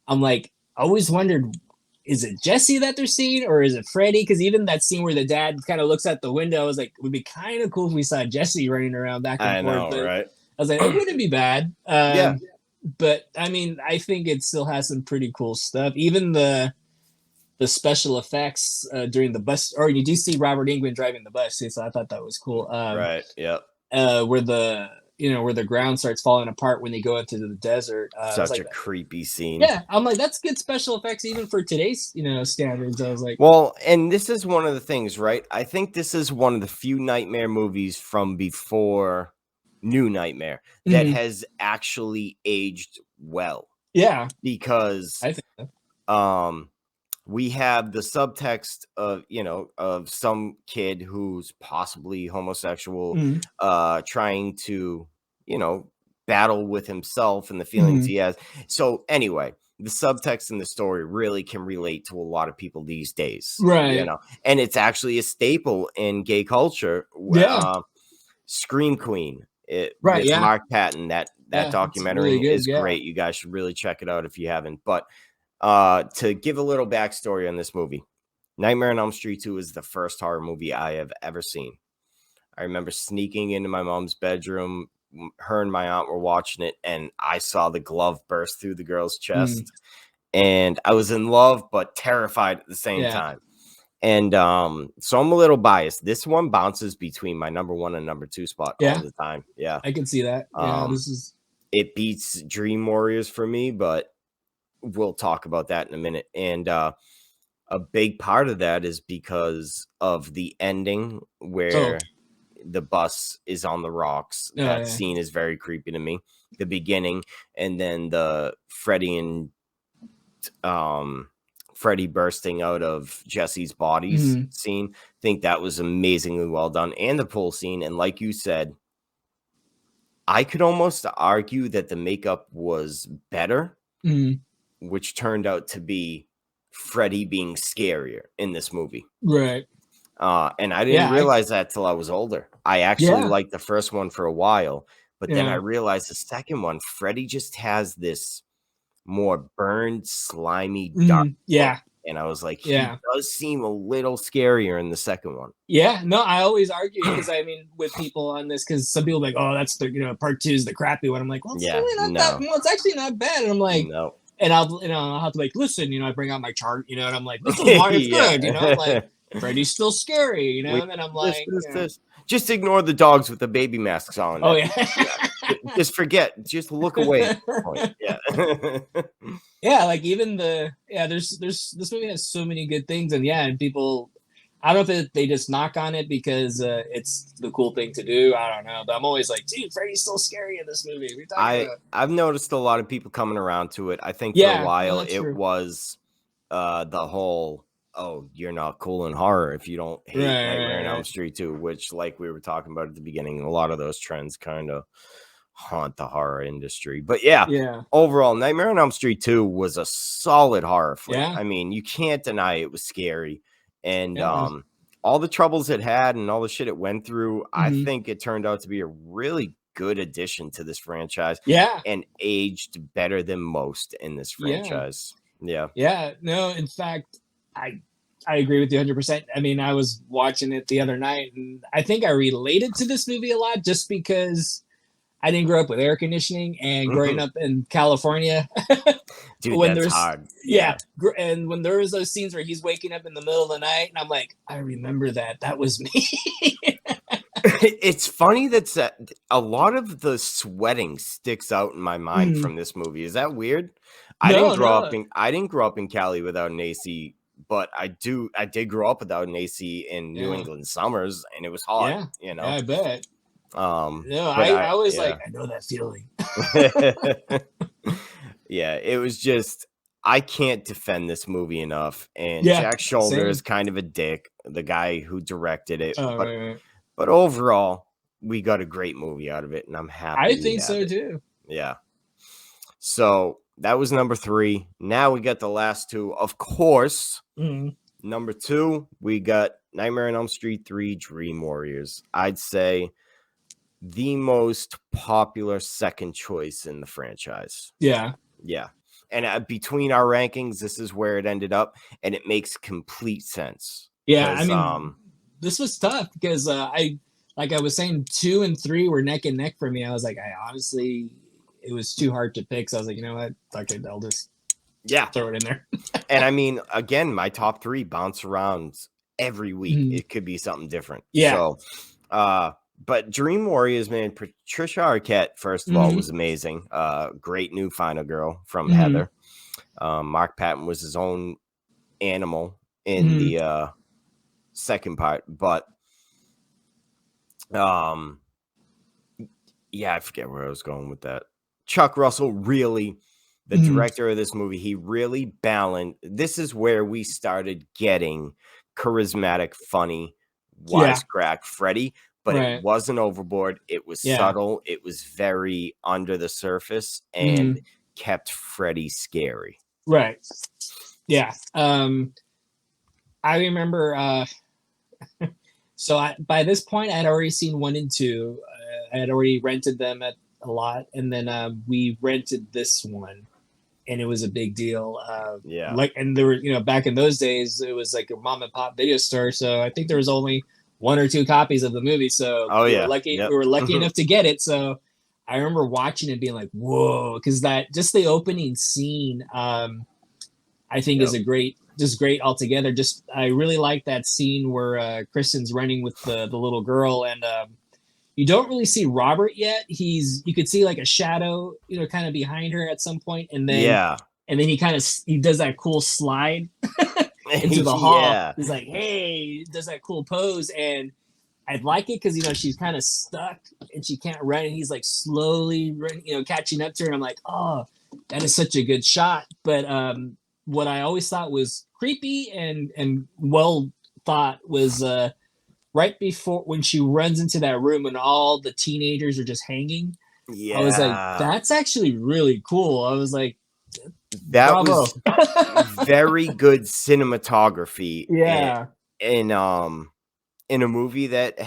B: I'm like, I always wondered, is it Jesse that they're seeing or is it Freddy? Because even that scene where the dad kind of looks at the window, I was like, it would be kind of cool if we saw Jesse running around back and forth.
A: Know, right?
B: I was like, it wouldn't be bad. Yeah. But I mean, I think it still has some pretty cool stuff. Even the special effects during the bus, or you do see Robert Englund driving the bus, so I thought that was cool.
A: Right. Yep.
B: Where the ground starts falling apart when they go into the desert.
A: Such a creepy scene.
B: Yeah, I'm like, that's good special effects even for today's standards. I was like,
A: well, and this is one of the things, right? I think this is one of the few Nightmare movies from before New Nightmare that has actually aged well.
B: Yeah,
A: because
B: I think so.
A: We have the subtext of some kid who's possibly homosexual, trying to, battle with himself and the feelings he has. So anyway, the subtext in the story really can relate to a lot of people these days,
B: right?
A: And it's actually a staple in gay culture.
B: Yeah,
A: Scream Queen,
B: right?
A: With
B: Yeah,
A: Mark Patton. That documentary
B: really
A: is great. You guys should really check it out if you haven't. But to give a little backstory on this movie, Nightmare on Elm Street 2 is the first horror movie I have ever seen. I remember sneaking into my mom's bedroom. Her and my aunt were watching it, and I saw the glove burst through the girl's chest. And I was in love, but terrified at the same time. And so I'm a little biased. This one bounces between my number 1 and number 2 spot all the time. Yeah,
B: I can see that.
A: It beats Dream Warriors for me, but we'll talk about that in a minute. And a big part of that is because of the ending where the bus is on the rocks. That scene is very creepy to me. The beginning, and then the Freddy bursting out of Jesse's bodies scene. I think that was amazingly well done. And the pool scene. And like you said, I could almost argue that the makeup was better, which turned out to be Freddy being scarier in this movie.
B: Right.
A: And I didn't realize that till I was older. I actually liked the first one for a while, but then I realized the second one, Freddy just has this more burned, slimy, dark look. And I was like, he does seem a little scarier in the second one.
B: Yeah, no, I always argue because I mean with people on this, because some people are like, oh, that's the part 2 is the crappy one. I'm like, well, it's really not that. Well, it's actually not bad. And I'm like, no. And I'll have to like listen. I bring out my chart, and I'm like, this is why it's good. I'm like, Freddy's still scary, and then I'm like,
A: just ignore the dogs with the baby masks on.
B: Oh yeah.
A: Just forget. Just look away.
B: Yeah, like even there's this movie has so many good things, and people, I don't know if they just knock on it because it's the cool thing to do. I don't know, but I'm always like, dude, Freddy's still scary in this movie.
A: I've noticed a lot of people coming around to it. I think for a while it was the whole, oh, you're not cool in horror if you don't hate Nightmare on Elm Street 2, which, like we were talking about at the beginning, a lot of those trends kind of haunt the horror industry. But overall, Nightmare on Elm Street 2 was a solid horror flick. I mean, you can't deny it was scary. And all the troubles it had and all the shit it went through, I think it turned out to be a really good addition to this franchise.
B: Yeah.
A: And aged better than most in this franchise. Yeah.
B: Yeah. No, in fact, I agree with you 100%. I mean, I was watching it the other night, and I think I related to this movie a lot just because I didn't grow up with air conditioning, and growing up in California,
A: dude, when that's hard.
B: Yeah. And when there was those scenes where he's waking up in the middle of the night, and I'm like, I remember that. That was me.
A: It's funny that a lot of the sweating sticks out in my mind from this movie. Is that weird? I didn't grow up in Cali without an AC, but I did grow up without an AC in New England summers, and it was hot. You know,
B: I bet.
A: No,
B: I was like, I know that feeling.
A: Yeah, it was just, I can't defend this movie enough. And Jack Shoulder is kind of a dick, the guy who directed it. But overall, we got a great movie out of it, and I'm happy.
B: I think so too.
A: Yeah. So that was number 3. Now we got the last 2. Of course, number 2, we got Nightmare on Elm Street 3 Dream Warriors. I'd say the most popular second choice in the franchise.
B: Yeah.
A: Yeah. And between our rankings, this is where it ended up, and it makes complete sense.
B: Yeah, I mean, this was tough because like I was saying, 2 and 3 were neck and neck for me. I was like, it was too hard to pick. So I was like, you know what? Fuck it, I'll just throw it in there.
A: And I mean, again, my top 3 bounce around every week. It could be something different.
B: Yeah.
A: So, but Dream Warriors, man, Patricia Arquette, first of all, was amazing. Great new final girl from Heather. Mark Patton was his own animal in the second part, but yeah, I forget where I was going with that. Chuck Russell, really, the director of this movie, he really balanced. This is where we started getting charismatic, funny, wisecrack Freddy, but it wasn't overboard. It was subtle. It was very under the surface and kept Freddy scary.
B: Right. Yeah. I remember. So by this point, I had already seen 1 and 2. I had already rented them at a lot, and then we rented this one, and it was a big deal. Like, and there were, back in those days, it was like a mom and pop video store, so I think there was only 1 or 2 copies of the movie. So we were lucky enough to get it. So I remember watching it, being like, "Whoa!" Because just the opening scene, I think is great altogether. I really like that scene where Kristen's running with the little girl, and you don't really see Robert yet. You could see like a shadow, kind of behind her at some point, and then he does that cool slide into the hall. Yeah. He's like, hey, does that cool pose, and I like it because she's kind of stuck and she can't run, and he's like slowly running, catching up to her. And I'm like, oh, that is such a good shot. But what I always thought was creepy and well thought was right before when she runs into that room and all the teenagers are just hanging. Yeah, I was like, that's actually really cool. I was like,
A: that was very good cinematography.
B: Yeah,
A: in a movie that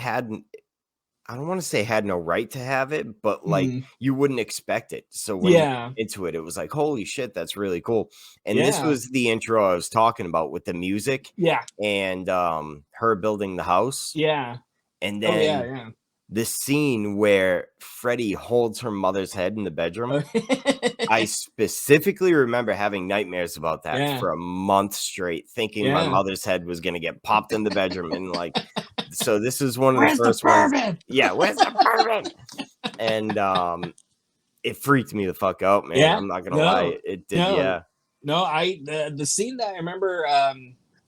A: I don't want to say had no right to have it, but like you wouldn't expect it. So when you into it, it was like, holy shit, that's really cool. And this was the intro I was talking about with the music.
B: Yeah.
A: And her building the house.
B: Yeah.
A: And then the scene where Freddy holds her mother's head in the bedroom. I specifically remember having nightmares about that for a month straight, thinking my mother's head was going to get popped in the bedroom. And like, so this is one of the first ones. Yeah, where's the bourbon? And it freaked me the fuck out, man. I'm not going to lie. It did,
B: No, the scene that I remember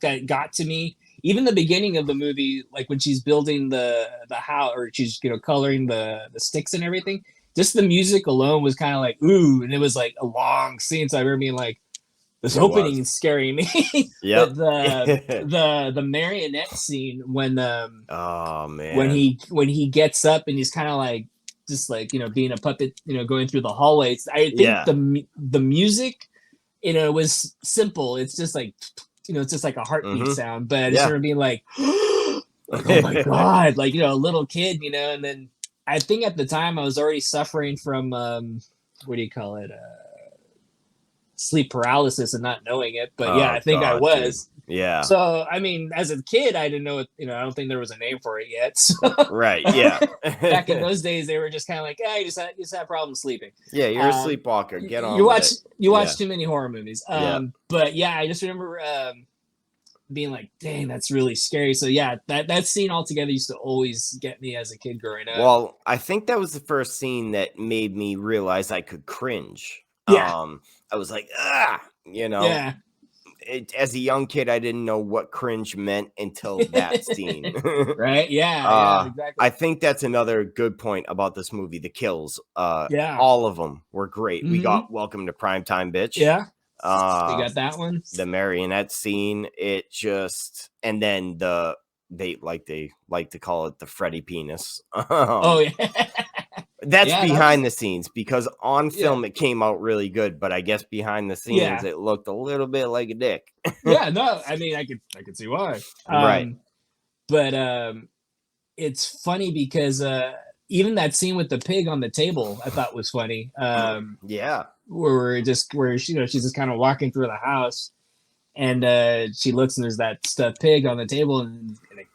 B: that got to me, even the beginning of the movie, like when she's building the house, or she's coloring the sticks and everything, just the music alone was kind of like, ooh, and it was like a long scene. So I remember being like, this opening is scaring me. Yeah. the marionette scene when
A: oh man,
B: when he gets up and he's kind of like just like being a puppet, going through the hallways. I think the music, was simple. It's just like it's just like a heartbeat sound. But I just remember being like, like, oh my God, like, a little kid, and then I think at the time I was already suffering from, what do you call it? Sleep paralysis and not knowing it. But yeah, I think I was.
A: Dude. Yeah.
B: So, I mean, as a kid, I didn't know it, I don't think there was a name for it yet. So,
A: right. Yeah.
B: Back in those days, they were just kind of like, you just have problems sleeping.
A: Yeah. You're a sleepwalker. Get on.
B: You watch too many horror movies. But yeah, I just remember, being like, dang, that's really scary. So yeah, that scene altogether used to always get me as a kid growing up.
A: Well, I think that was the first scene that made me realize I could cringe.
B: Yeah.
A: I was like,
B: Yeah.
A: As a young kid, I didn't know what cringe meant until that scene.
B: Right? Yeah, exactly.
A: I think that's another good point about this movie. The kills, all of them were great. We got Welcome to Primetime, Bitch.
B: Yeah. We got that one.
A: The marionette scene. It just, and then they like to call it the Freddy penis.
B: Oh yeah.
A: That's behind the scenes, because on film it came out really good, but I guess behind the scenes it looked a little bit like a dick.
B: Yeah, no, I mean, I could see why.
A: Right.
B: But it's funny because even that scene with the pig on the table, I thought was funny.
A: Yeah.
B: Where she's just kind of walking through the house, and she looks and there's that stuffed pig on the table, and it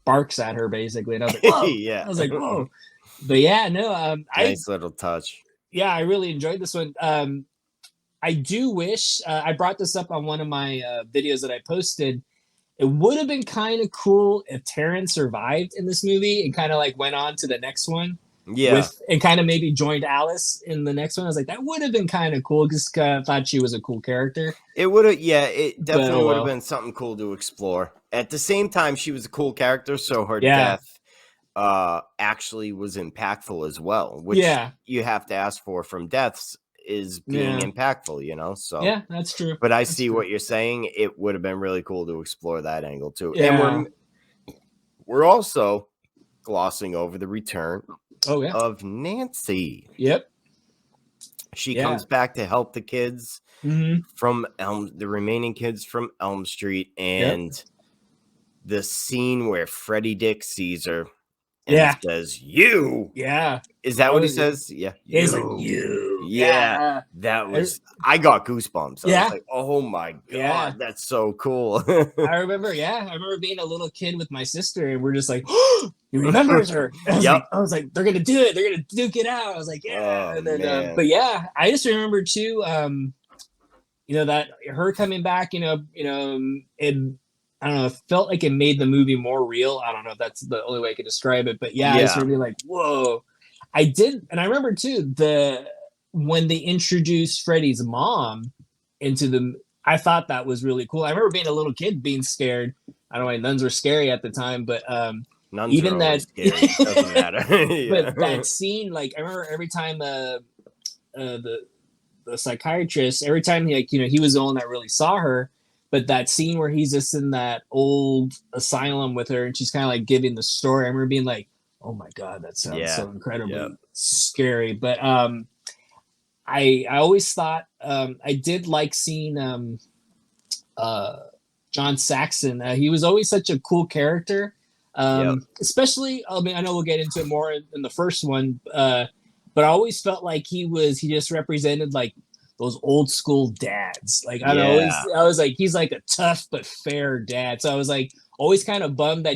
B: barks at her basically. And I was like, whoa.
A: Yeah.
B: I was like, whoa. But yeah, no,
A: nice little touch.
B: Yeah, I really enjoyed this one. I do wish I brought this up on one of my videos that I posted. It would have been kind of cool if Taryn survived in this movie and kind of like went on to the next one.
A: Yeah.
B: And kind of maybe joined Alice in the next one. I was like, that would have been kind of cool, because I thought she was a cool character.
A: It would have, it definitely would have been something cool to explore. At the same time, she was a cool character, so her death actually was impactful as well, which you have to ask for from deaths, is being impactful, so
B: yeah, that's true.
A: But I see what you're saying. It would have been really cool to explore that angle too.
B: Yeah.
A: And we're also glossing over the return of Nancy.
B: Yep.
A: She comes back to help the kids from the remaining kids from Elm Street, and the scene where Freddy Dick sees her and says, "You."
B: Yeah.
A: Is that what he says? Yeah.
B: He's like, you.
A: Yeah. That was, I got goosebumps. I was like, oh my God, that's so cool.
B: I remember being a little kid with my sister, and we're just like, oh, you remember her. I was like, they're going to do it. They're going to duke it out. I was like, yeah.
A: Oh,
B: and then, but yeah, I just remember too, that her coming back, it, I don't know, it felt like it made the movie more real. I don't know if that's the only way I could describe it, but I just remember like, whoa. I did, and I remember too, when they introduced Freddy's mom into I thought that was really cool. I remember being a little kid being scared. I don't know why nuns were scary at the time, but
A: nuns
B: even that
A: scary. Doesn't matter.
B: But that scene, like I remember every time the psychiatrist, every time he was the one that really saw her. But that scene where he's just in that old asylum with her, and she's kind of like giving the story, I remember being like, oh my God, that sounds so incredibly scary. But I always thought I did like seeing John Saxon. He was always such a cool character, especially. I mean, I know we'll get into it more in the first one, but I always felt like he just represented like those old school dads. Like I was like, he's like a tough but fair dad. So I was like always kind of bummed that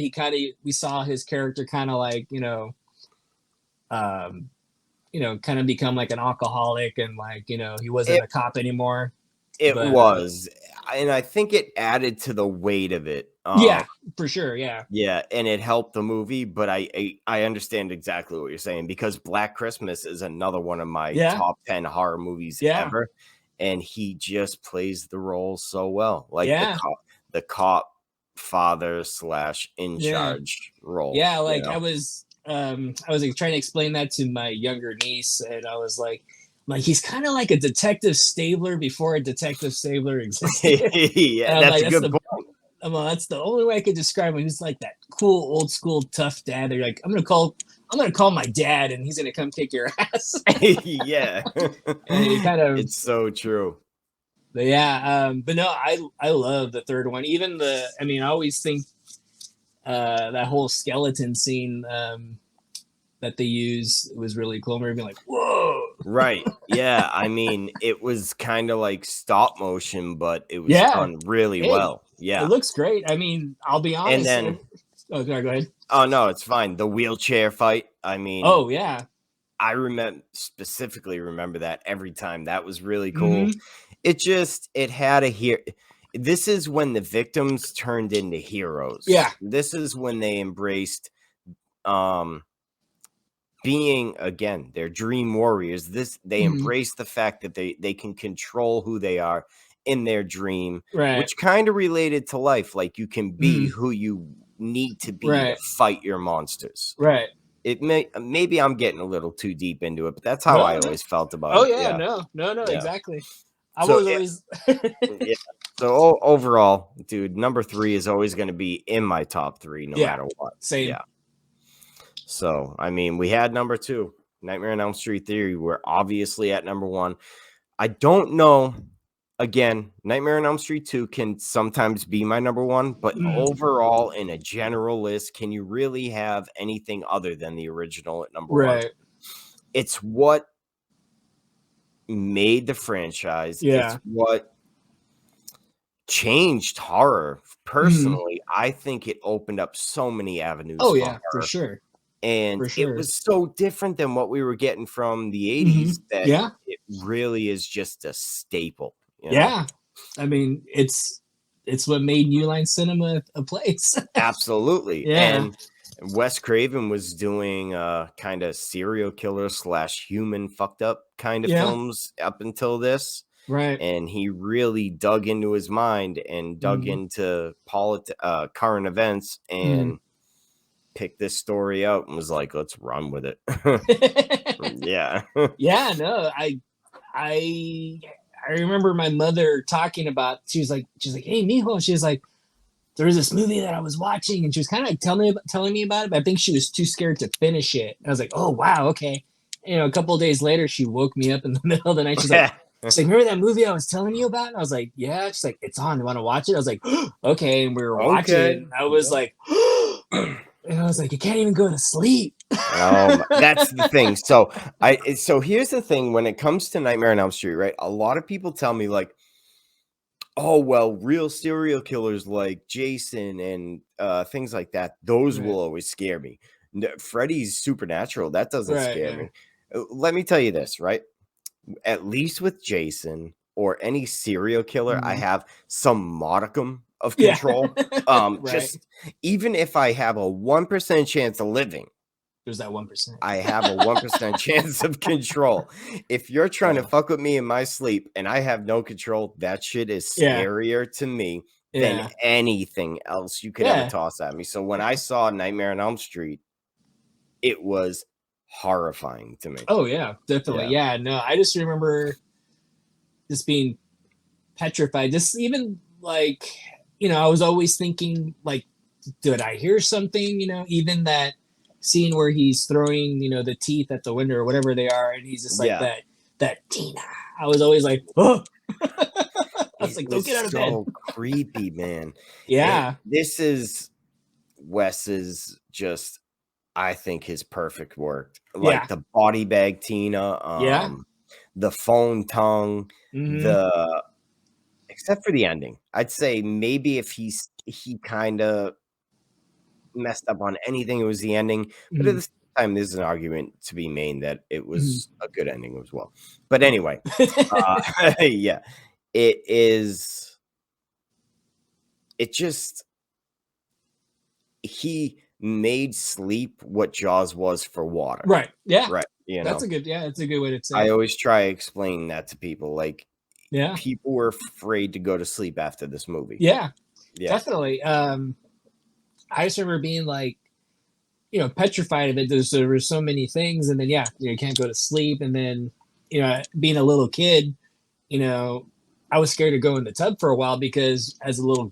B: we saw his character kind of like kind of become like an alcoholic, and like he wasn't a cop anymore.
A: It was, and I think it added to the weight of it.
B: Yeah, for sure. Yeah,
A: and it helped the movie. But I understand exactly what you're saying, because Black Christmas is another one of my top 10 horror movies ever, and he just plays the role so well, like the cop father / in charge role.
B: Yeah, like I was like trying to explain that to my younger niece, and I was like he's kind of like a Detective Stabler before a Detective Stabler existed.
A: That's a good point.
B: Well, that's the only way I could describe him. He's like that cool old school tough dad. They're like, I'm gonna call my dad, and he's gonna come kick your ass.
A: Yeah,
B: and he
A: it's so true.
B: But but no, I love the third one. Even I always think that whole skeleton scene that they use was really cool. We're being like, whoa.
A: Right. Yeah. I mean, it was kind of like stop motion, but it was done really well. Yeah.
B: It looks great. I mean, I'll be honest.
A: And then,
B: oh, sorry, go ahead.
A: Oh, no, it's fine. The wheelchair fight. I mean,
B: oh, yeah.
A: I specifically remember that every time. That was really cool. It had this is when the victims turned into heroes.
B: Yeah.
A: This is when they embraced being, again, they're dream warriors. They embrace the fact that they can control who they are in their dream, which kind of related to life. Like, you can be who you need to be to fight your monsters.
B: Right.
A: Maybe I'm getting a little too deep into it, but that's how I always felt about it.
B: Oh yeah, no, exactly. I was always
A: So overall, dude, number 3 is always going to be in my top 3 no matter what.
B: Same.
A: Yeah. So, I mean, we had number 2, Nightmare on Elm Street Theory. We're obviously at number 1. I don't know. Again, Nightmare on Elm Street 2 can sometimes be my number 1, but overall, in a general list, can you really have anything other than the original at number 1? It's what made the franchise. It's what changed horror. Personally, I think it opened up so many avenues.
B: Oh, yeah, for sure.
A: And it was so different than what we were getting from the 80s that it really is just a staple. You know?
B: Yeah. I mean, it's what made New Line Cinema a place.
A: Absolutely.
B: Yeah.
A: And Wes Craven was doing kind of serial killer / human fucked up kind of films up until this.
B: Right.
A: And he really dug into his mind and dug into current events and picked this story out and was like, let's run with it. Yeah.
B: Yeah, no, I remember my mother talking about, she was like, hey, mijo, she was like, there was this movie that I was watching, and she was kind of like telling me about it, but I think she was too scared to finish it. And I was like, oh, wow, okay. You know, a couple of days later, she woke me up in the middle of the night. She's like, remember that movie I was telling you about? And I was like, yeah. She's like, it's on. You want to watch it? I was like, okay. And we were watching it. And I was like, and I was like, you can't even go to sleep.
A: That's the thing. So here's the thing. When it comes to Nightmare on Elm Street, right? A lot of people tell me like, oh, well, real serial killers like Jason and things like that, those will always scare me. Freddy's supernatural. That doesn't scare me. Let me tell you this, right? At least with Jason or any serial killer, I have some modicum of control. Just even if I have a 1% chance of living,
B: there's that 1%.
A: I have a 1% chance of control. If you're trying to fuck with me in my sleep and I have no control, that shit is scarier to me than anything else you could ever toss at me. So when I saw Nightmare on Elm Street, it was horrifying to me.
B: Oh yeah, definitely. Yeah, no, I just remember just being petrified. Just even like, you know, I was always thinking like, did I hear something? You know, even that scene where he's throwing, you know, the teeth at the window or whatever they are, and he's just like that Tina. I was always like, oh. I was like, don't get out of bed.
A: So creepy, man.
B: Yeah.
A: And this is Wes's just, I think, his perfect work. Like the body bag Tina, the phone tongue, except for the ending. I'd say maybe if he kind of messed up on anything, it was the ending. But at the same time, there's an argument to be made that it was a good ending as well. But anyway, yeah, it is. It just, he made sleep what Jaws was for water.
B: Right. Yeah.
A: Right. You know,
B: that's a good way to say
A: I always try explaining that to people. Like,
B: yeah,
A: people were afraid to go to sleep after this movie.
B: Yeah. Definitely. I just remember being like, you know, petrified of it. There were so many things, and then you can't go to sleep, and then, you know, being a little kid, you know, I was scared to go in the tub for a while because as a little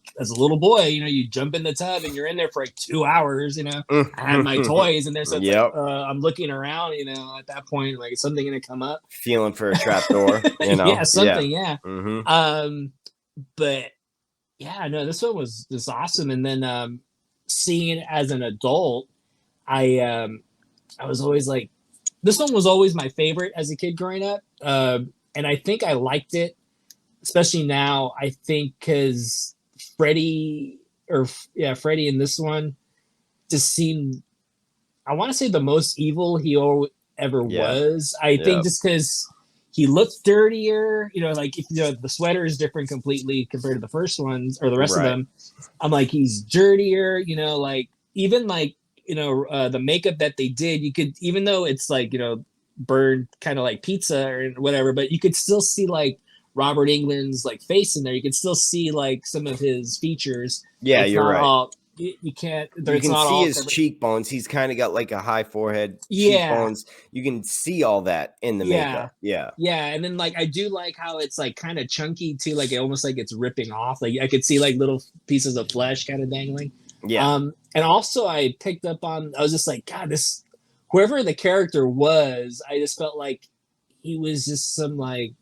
B: boy, you know, you jump in the tub and you're in there for like 2 hours. You know, I had my toys in there, so it's like, I'm looking around. You know, at that point, like, is something gonna come up?
A: Feeling for a trap door. You know,
B: but yeah, no, this one was just awesome. And then seeing it as an adult, I was always like, this one was always my favorite as a kid growing up. And I think I liked it, especially now, I think, because Freddy in this one just seemed, I want to say, the most evil he ever was. I think just because he looked dirtier, like, if the sweater is different completely compared to the first ones or the rest of them. I'm like, he's dirtier, like, even like, the makeup that they did, you could, even though it's like, burned kind of like pizza or whatever, but you could still see like Robert Englund's like face in there. You could still see like some of his features.
A: Yeah, you're right.
B: You can't.
A: You can see his cheekbones. He's kind of got like a high forehead. Cheekbones. You can see all that in the makeup. Yeah.
B: And then like I do like how it's like kind of chunky too. Like almost like it's ripping off. Like I could see like little pieces of flesh kind of dangling.
A: Yeah.
B: And also I picked up on. I was just like, God, this whoever the character was, I just felt like he was just some like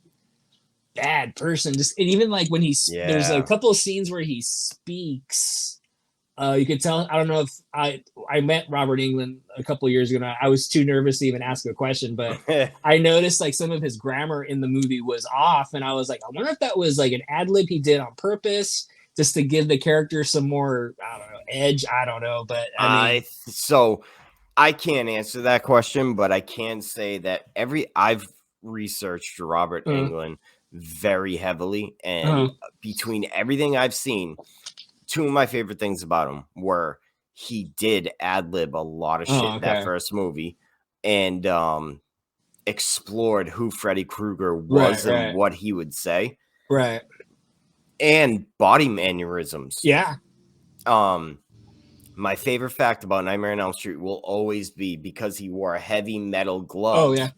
B: bad person. Just, and even like when there's a couple of scenes where he speaks. You could tell. I don't know if I met Robert Englund a couple of years ago. And I was too nervous to even ask a question, but I noticed like some of his grammar in the movie was off, and I was like, I wonder if that was like an ad lib he did on purpose, just to give the character some more, I don't know, edge. I don't know, but
A: so I can't answer that question, but I can say that I've researched Robert Englund very heavily, and between everything I've seen, two of my favorite things about him were he did ad-lib a lot of shit in that first movie, and explored who Freddy Krueger was and what he would say.
B: Right.
A: And body mannerisms.
B: Yeah.
A: My favorite fact about Nightmare on Elm Street will always be because he wore a heavy metal glove.
B: Oh, yeah.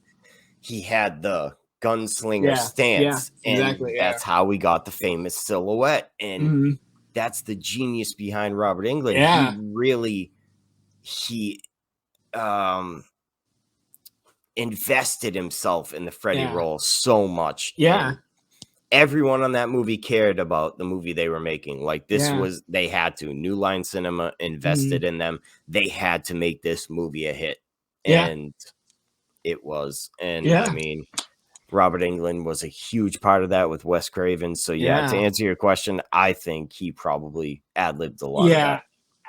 A: He had the gunslinger stance.
B: Yeah, exactly.
A: And that's how we got the famous silhouette. And that's the genius behind Robert Englund.
B: Yeah.
A: He invested himself in the Freddy role so much.
B: Yeah.
A: And everyone on that movie cared about the movie they were making. Like this was, they had to. New Line Cinema invested in them. They had to make this movie a hit. And it was. And I mean, Robert Englund was a huge part of that with Wes Craven. So to answer your question, I think he probably ad-libbed a lot of that.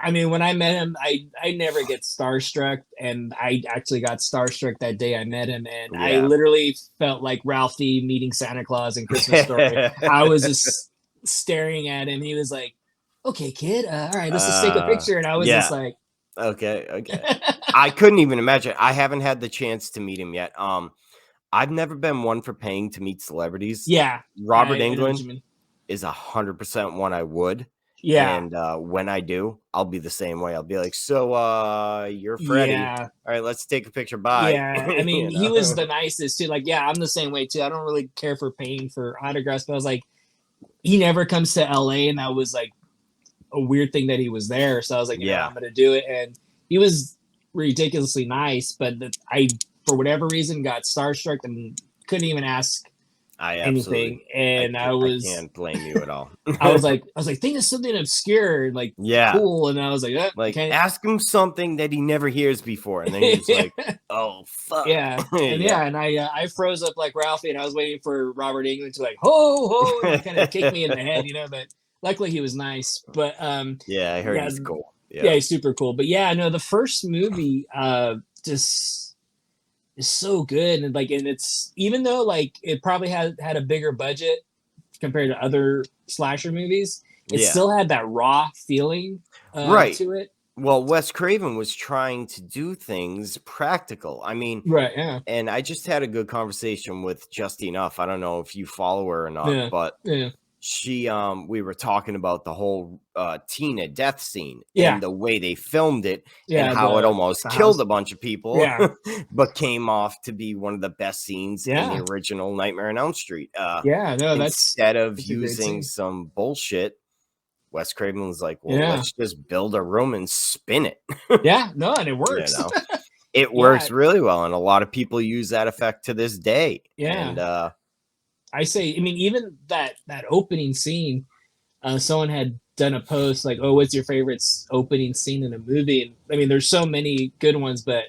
B: I mean, when I met him, I never get starstruck, and I actually got starstruck that day I met him, and I literally felt like Ralphie meeting Santa Claus in Christmas Story. I was just staring at him. He was like, "Okay, kid, all right, let's just take a picture," and I was just like,
A: "Okay." I couldn't even imagine. I haven't had the chance to meet him yet. I've never been one for paying to meet celebrities.
B: Yeah,
A: Robert Englund is 100% one I would.
B: Yeah.
A: And when I do, I'll be the same way. I'll be like, so you're Freddy.
B: Yeah.
A: All right, let's take a picture. Bye.
B: Yeah. I mean, he was the nicest too. Like, I'm the same way too. I don't really care for paying for autographs, but I was like, he never comes to LA, and that was like a weird thing that he was there. So I was like, I'm gonna do it. And he was ridiculously nice, but I, for whatever reason, got starstruck and couldn't even ask anything. And I
A: can't blame you at all.
B: I was like, think of something obscure, like cool. And I was like,
A: ask him something that he never hears before. And then he's like, oh fuck.
B: Yeah. And I froze up like Ralphie, and I was waiting for Robert Englund to like ho ho and kind of kick me in the head, but luckily he was nice. But
A: I heard he's cool.
B: Yeah, he's super cool. But the first movie just is so good, and it's, even though like it probably had a bigger budget compared to other slasher movies, it still had that raw feeling to it.
A: Well, Wes Craven was trying to do things practical. I mean, and I just had a good conversation with Justine Uff. I don't know if you follow her or not, but she we were talking about the whole Tina death scene and the way they filmed it and how it almost killed a bunch of people, but came off to be one of the best scenes in the original Nightmare on Elm Street. Instead of using some bullshit, Wes Craven was like, well, let's just build a room and spin it.
B: And it works.
A: It works really well, and a lot of people use that effect to this day. And
B: I say, I mean, even that opening scene, someone had done a post like, oh, what's your favorite opening scene in a movie? And I mean, there's so many good ones, but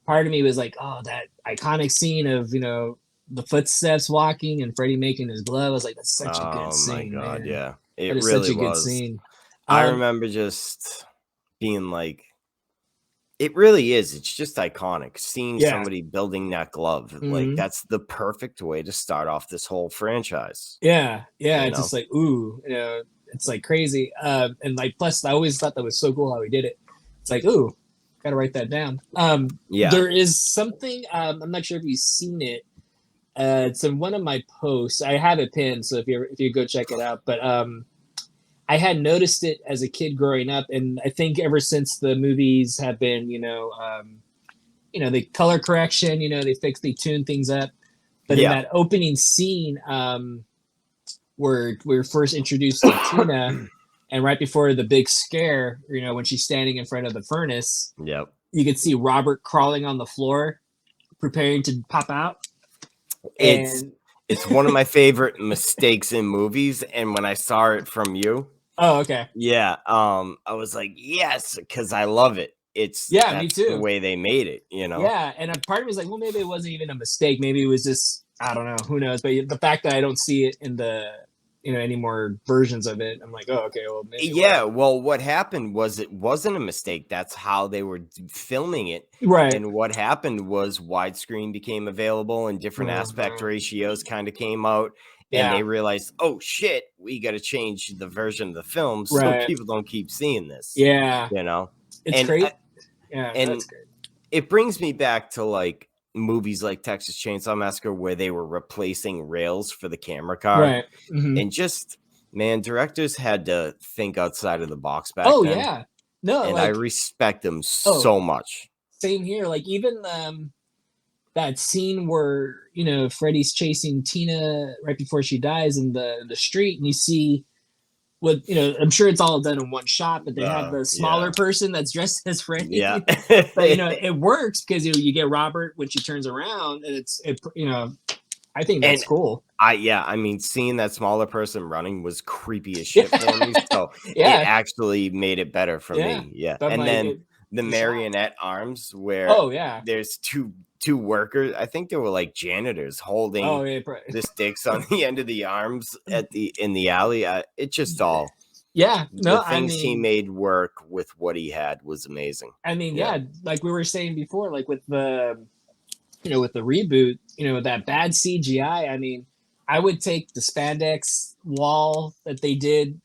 B: part of me was like, oh, that iconic scene of, you know, the footsteps walking and Freddy making his glove. I was like, that's such a good scene. Oh my God, man.
A: Yeah. It really was. Good scene. I remember just being like, it really is. It's just iconic. Seeing somebody building that glove. Mm-hmm. Like, that's the perfect way to start off this whole franchise.
B: Yeah. Yeah. It's just like, ooh, you know, it's like crazy. And like, plus I always thought that was so cool how he did it. It's like, ooh, gotta write that down. There is something, I'm not sure if you've seen it. It's in one of my posts. I have it pinned, so if you go check it out. But I had noticed it as a kid growing up, and I think ever since the movies have been, you know, the color correction, you know, they tune things up. But in that opening scene, where we're first introduced to Tina, and right before the big scare, you know, when she's standing in front of the furnace, you could see Robert crawling on the floor, preparing to pop out.
A: It's one of my favorite mistakes in movies, and when I saw it from you,
B: okay,
A: I was like, yes, because I love it. It's
B: me too.
A: The way they made it, you know.
B: Yeah, and a part of me was like, well, maybe it wasn't even a mistake. Maybe it was just, I don't know, who knows. But the fact that I don't see it in the, you know, any more versions of it, I'm like, oh, okay, well, maybe.
A: Yeah, well, what happened was it wasn't a mistake. That's how they were filming it.
B: Right.
A: And what happened was widescreen became available and different aspect ratios kind of came out. And they realized, oh, shit, we got to change the version of the film so people don't keep seeing this.
B: Yeah.
A: You know?
B: It's great.
A: And
B: that's great.
A: It brings me back to, like, movies like Texas Chainsaw Massacre where they were replacing rails for the camera car.
B: Right. Mm-hmm.
A: And just, man, directors had to think outside of the box back then.
B: Yeah. No,
A: and I respect them so much.
B: Same here. Like, even that scene where, you know, Freddy's chasing Tina right before she dies in the street, and you see what, you know, I'm sure it's all done in one shot, but they have the smaller person that's dressed as Freddy.
A: Yeah.
B: But, you know, it works because you get Robert when she turns around, and it you know, I think that's cool.
A: I mean, seeing that smaller person running was creepy as shit for me. So it actually made it better for me. Yeah. But and like, then the marionette arms where there's two workers. I think they were like janitors holding the sticks on the end of the arms in the alley. It just all the things he made work with what he had was amazing.
B: I mean, like we were saying before, like with the, you know, with the reboot, you know, that bad CGI. I mean, I would take the spandex wall that they did,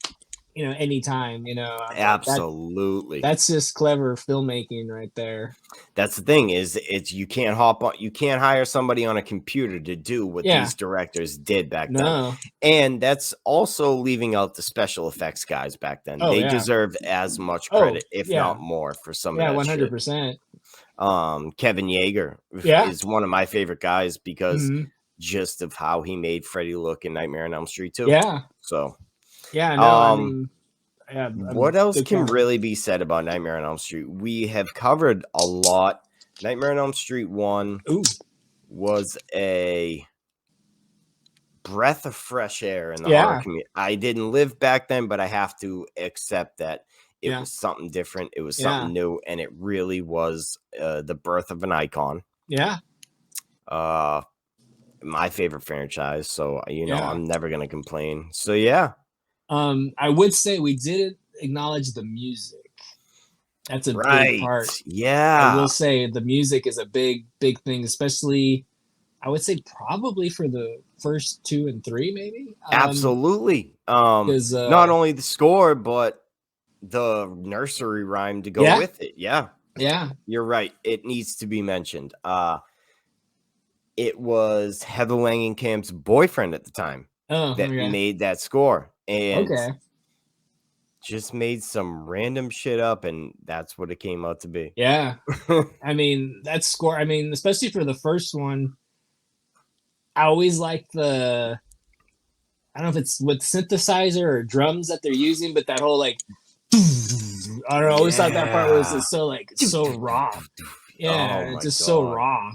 B: you know, anytime, you know.
A: Absolutely.
B: That's just clever filmmaking right there.
A: That's the thing is you can't hire somebody on a computer to do what these directors did back then. And that's also leaving out the special effects guys back then. They deserved as much credit, if not more, for some of that
B: 100%.
A: Kevin Yeager is one of my favorite guys because just of how he made Freddy look in Nightmare on Elm Street too.
B: Yeah.
A: So
B: I mean,
A: what else can really be said about Nightmare on Elm Street? We have covered a lot. Nightmare on Elm Street 1 was a breath of fresh air in the horror community. I didn't live back then, but I have to accept that it was something different. It was something new, and it really was the birth of an icon.
B: Yeah.
A: My favorite franchise, so you know I'm never gonna complain. So
B: I would say we didn't acknowledge the music. That's a big part.
A: Yeah,
B: I will say the music is a big thing, especially I would say probably for the first 2 and 3, maybe.
A: Absolutely. Not only the score, but the nursery rhyme to go with it. Yeah, you're right. It needs to be mentioned. It was Heather Langenkamp's boyfriend at the time that made that score, and just made some random shit up, and that's what it came out to be.
B: Yeah. I mean, that score, I mean, especially for the first one, I always like I don't know if it's with synthesizer or drums that they're using, but that whole like, I don't know, I always thought that part was just so raw. Yeah, just so raw.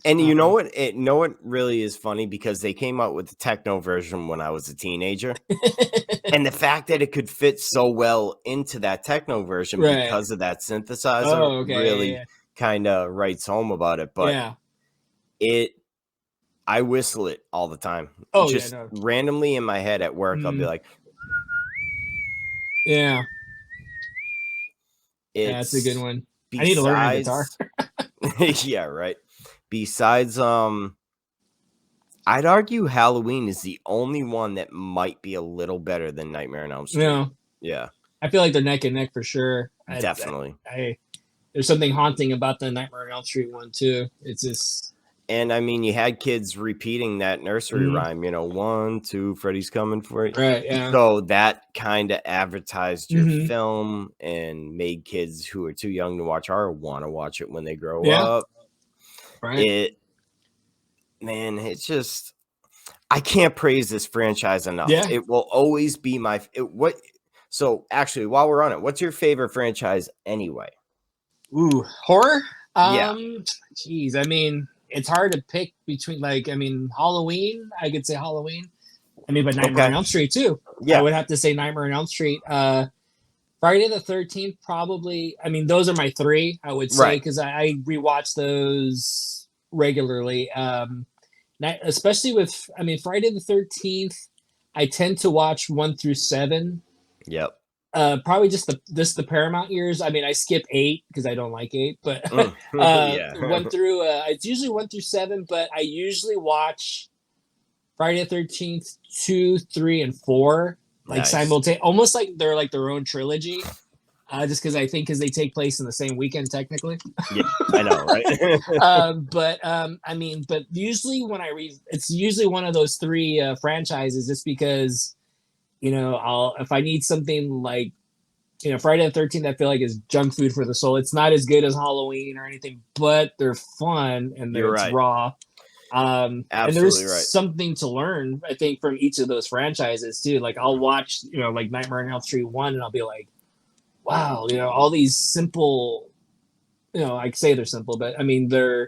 A: And you know what really is funny, because they came out with the techno version when I was a teenager. And the fact that it could fit so well into that techno version because of that synthesizer really kind of writes home about it. But I whistle it all the time. Just randomly in my head at work, I'll be like,
B: yeah, that's a good one. I need to learn a guitar.
A: Yeah, right. Besides, I'd argue Halloween is the only one that might be a little better than Nightmare on Elm Street. Yeah.
B: I feel like they're neck and neck for sure.
A: Definitely.
B: There's something haunting about the Nightmare on Elm Street one too. It's just.
A: And I mean, you had kids repeating that nursery rhyme, 1, 2, Freddy's coming for you.
B: Right, yeah.
A: So that kind of advertised your film and made kids who are too young to watch horror want to watch it when they grow up.
B: Right.
A: It's just, I can't praise this franchise enough.
B: Yeah.
A: It will always be so actually, while we're on it, what's your favorite franchise anyway?
B: Ooh, horror? Geez, I mean, it's hard to pick between, Halloween. I could say Halloween. But Nightmare on Elm Street too. Yeah, I would have to say Nightmare on Elm Street. Friday the 13th, probably. I mean, those are my three. I would say, because I rewatch those regularly. Especially with, Friday the 13th. I tend to watch 1 through 7.
A: Yep.
B: Probably just the Paramount years. I skip 8 because I don't like 8, but 1 through it's usually 1 through 7, but I usually watch Friday the 13th, 2, 3, and 4 simultaneously, almost like they're like their own trilogy. Just because they take place in the same weekend technically.
A: Yeah, I know, right?
B: But usually when I read, it's usually one of those 3 franchises, just because. If I need something like, Friday the 13th, I feel like is junk food for the soul. It's not as good as Halloween or anything, but they're fun and they're raw. And there's something to learn, I think, from each of those franchises too. Like I'll watch, like Nightmare on Elm Street 1, and I'll be like, wow, all these simple, I say they're simple, but they're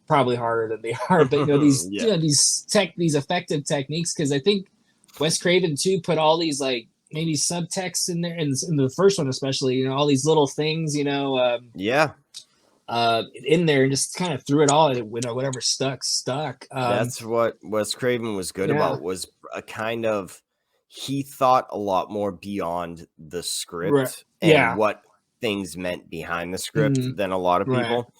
B: probably harder than they are. But these effective techniques, because I think Wes Craven too put all these like maybe subtext in there, and in the first one especially, all these little things, in there, and just kind of threw it all at whatever stuck.
A: That's what Wes Craven was good about, was a kind of, he thought a lot more beyond the script and what things meant behind the script than a lot of people.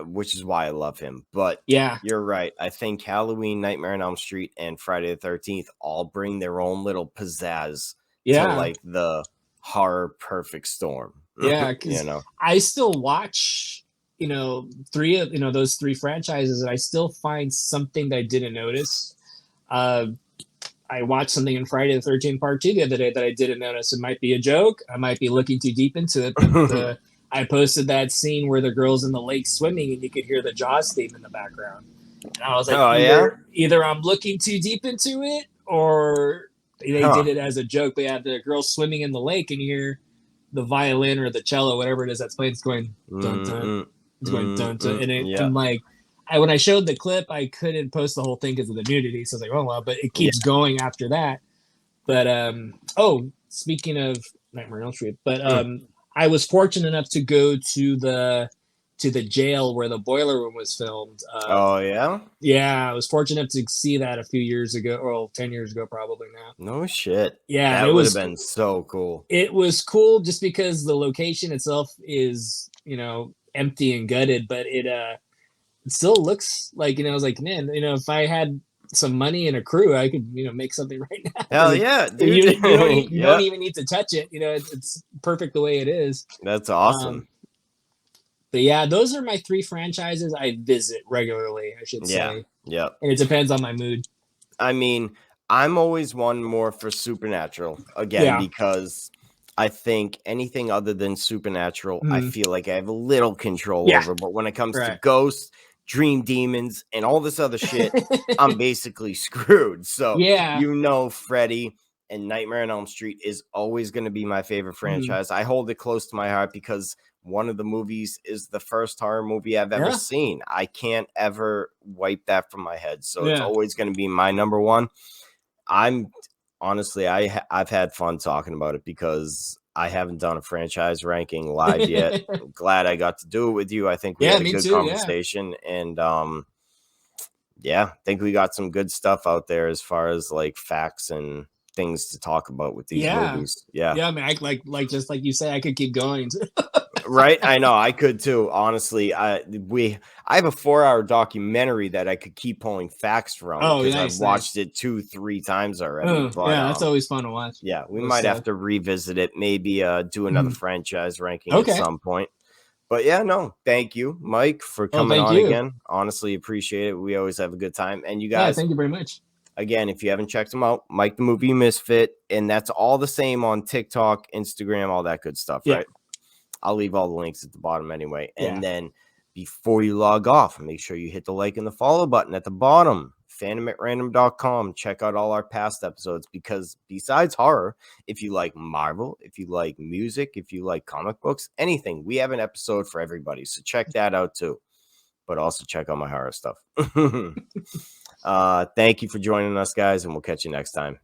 A: Which is why I love him. But you're right. I think Halloween, Nightmare on Elm Street, and Friday the 13th all bring their own little pizzazz to like the horror perfect storm.
B: Yeah, because I still watch, 3 of those 3 franchises, and I still find something that I didn't notice. I watched something in Friday the 13th Part 2 the other day that I didn't notice. It might be a joke. I might be looking too deep into it. But I posted that scene where the girl's in the lake swimming and you could hear the Jaws theme in the background. And I was like, either I'm looking too deep into it, or they did it as a joke. But the girl swimming in the lake and you hear the violin or the cello, whatever it is that's playing, it's going dun dun. It's going dun dun. And I'm like, when I showed the clip, I couldn't post the whole thing because of the nudity. So I was like, oh well, but it keeps going after that. But speaking of Nightmare on Elm Street, but I was fortunate enough to go to the jail where the boiler room was filmed. Yeah, I was fortunate enough to see that a few years ago, or 10 years ago probably now.
A: No shit.
B: Yeah,
A: that would have been so cool.
B: It was cool just because the location itself is, empty and gutted, but it still looks like, I was like, man, if I had some money and a crew, I could, make something right now.
A: Hell yeah, dude.
B: You don't even need to touch it. It's perfect the way it is.
A: That's awesome.
B: But yeah, those are my 3 franchises I visit regularly, I should say.
A: Yeah.
B: And it depends on my mood.
A: I'm always one more for Supernatural again, because I think anything other than Supernatural, I feel like I have a little control over. But when it comes to ghosts, dream demons, and all this other shit, I'm basically screwed. So, Freddy and Nightmare on Elm Street is always going to be my favorite franchise. I hold it close to my heart because one of the movies is the first horror movie I've ever seen. I can't ever wipe that from my head. So it's always going to be my number one. I'm honestly, I've had fun talking about it because I haven't done a franchise ranking live yet. I'm glad I got to do it with you. I think we had a good conversation, and I think we got some good stuff out there as far as like facts and things to talk about with these movies.
B: I mean, like just like you say, I could keep going.
A: Right, I know I could too. Honestly, I have a 4-hour documentary that I could keep pulling facts from because I've watched it 2-3 times already. But,
B: that's always fun to watch.
A: Yeah, we might have to revisit it. Maybe do another franchise ranking at some point. But yeah, no, thank you, Mike, for coming on again. Honestly, appreciate it. We always have a good time. And you guys,
B: thank you very much.
A: Again, if you haven't checked them out, Mike the Movie Misfit, and that's all the same on TikTok, Instagram, all that good stuff, right? I'll leave all the links at the bottom anyway. And then before you log off, make sure you hit the like and the follow button at the bottom. Fandomatrandom.com. Check out all our past episodes because besides horror, if you like Marvel, if you like music, if you like comic books, anything, we have an episode for everybody. So check that out too. But also check out my horror stuff. Thank you for joining us, guys, and we'll catch you next time.